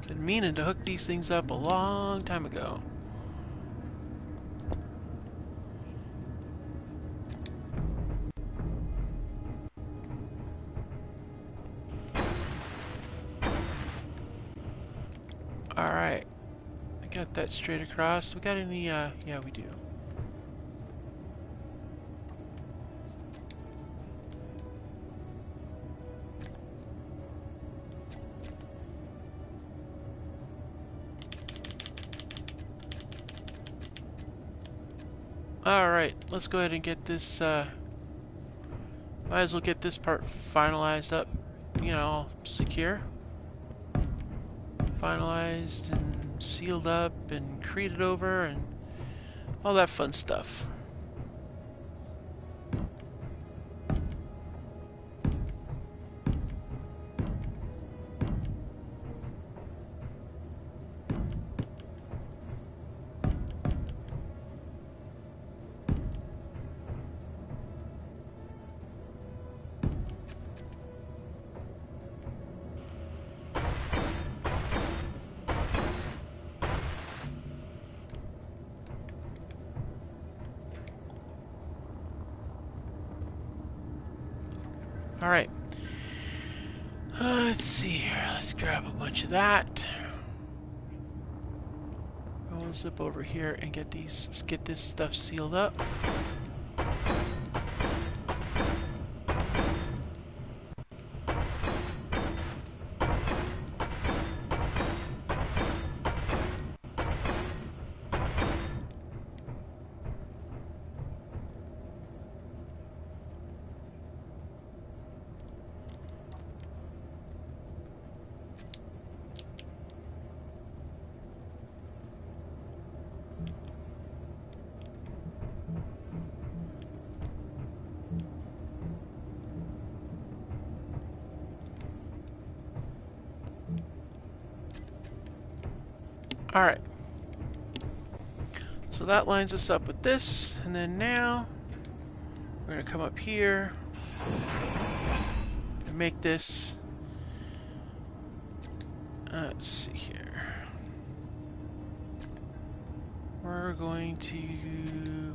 Been meaning to hook these things up a long time ago. Alright. I got that straight across. We got any, yeah, we do. Alright, let's go ahead and get this, might as well get this part finalized up, you know, secure. Finalized and sealed up and created over and all that fun stuff. Alright. Let's see here. Let's grab a bunch of that. We'll zip over here and get these. Let's get this stuff sealed up. Alright. So that lines us up with this, and then now we're going to come up here and make this. Let's see here. We're going to...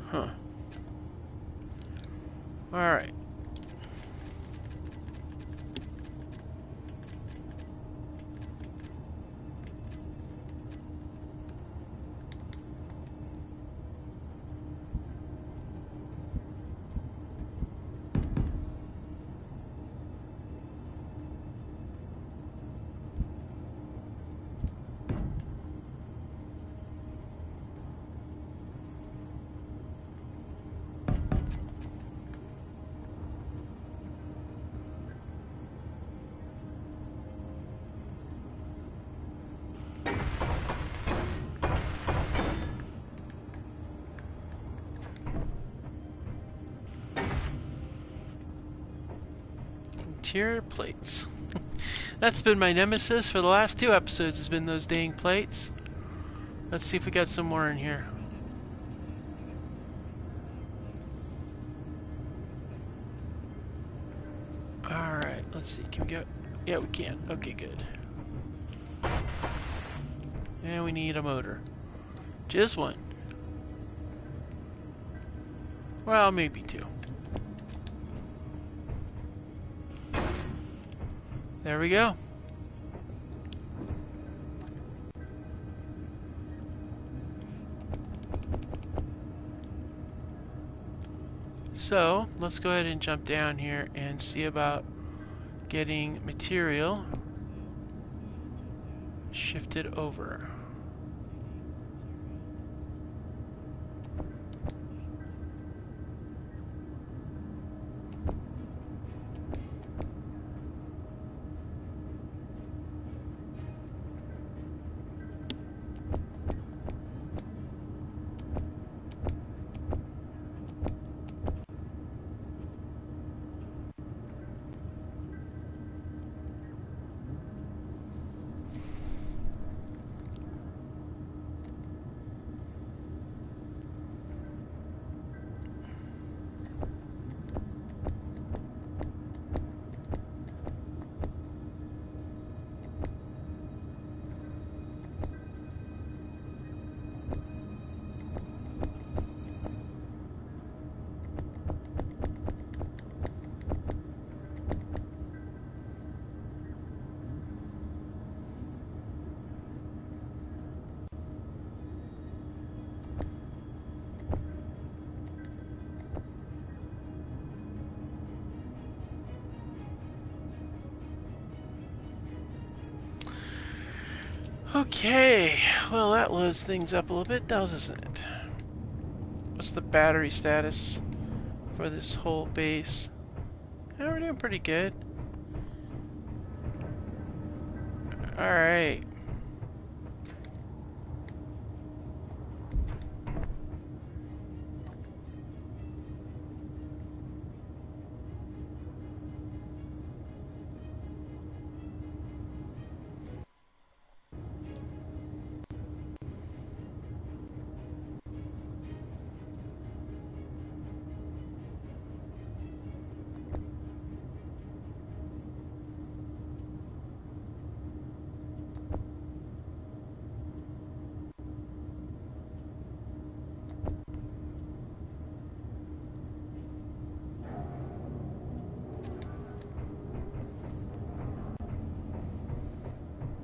Huh. Alright. Interior plates. That's been my nemesis for the last 2 episodes, has been those dang plates. Let's see if we got some more in here. Alright, let's see. Can we go? Yeah, we can. Okay, good. And we need a motor. Just one. Well, maybe 2. There we go. So, let's go ahead and jump down here and see about getting material shifted over. Okay, well that loads things up a little bit, doesn't it? What's the battery status for this whole base? Yeah, we're doing pretty good. Alright.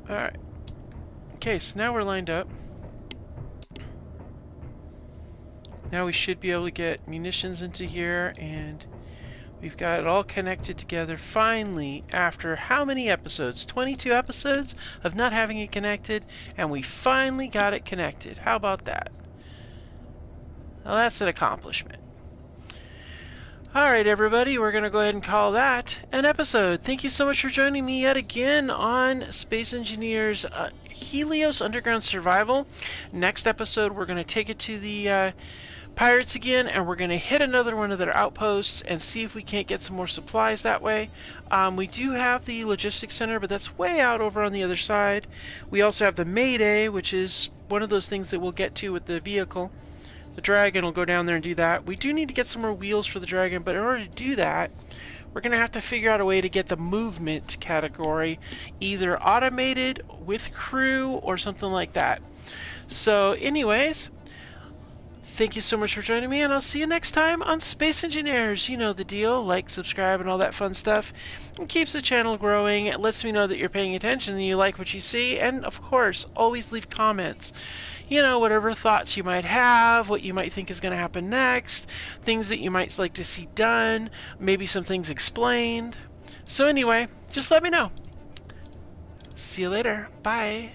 Alright. Okay, so now we're lined up. Now we should be able to get munitions into here, and we've got it all connected together finally after how many episodes? 22 episodes of not having it connected, and we finally got it connected. How about that? Well, that's an accomplishment. Alright, everybody, we're going to go ahead and call that an episode. Thank you so much for joining me yet again on Space Engineers Helios Underground Survival. Next episode, we're going to take it to the pirates again, and we're going to hit another one of their outposts and see if we can't get some more supplies that way. We do have the logistics center, but that's way out over on the other side. We also have the Mayday, which is one of those things that we'll get to with the vehicle. The dragon will go down there and do that. We do need to get some more wheels for the dragon, but in order to do that, we're going to have to figure out a way to get the movement category either automated with crew or something like that. So anyways, thank you so much for joining me, and I'll see you next time on Space Engineers. You know the deal. Like, subscribe, and all that fun stuff. It keeps the channel growing. It lets me know that you're paying attention and you like what you see. And, of course, always leave comments. You know, whatever thoughts you might have, what you might think is going to happen next, things that you might like to see done, maybe some things explained. So anyway, just let me know. See you later. Bye.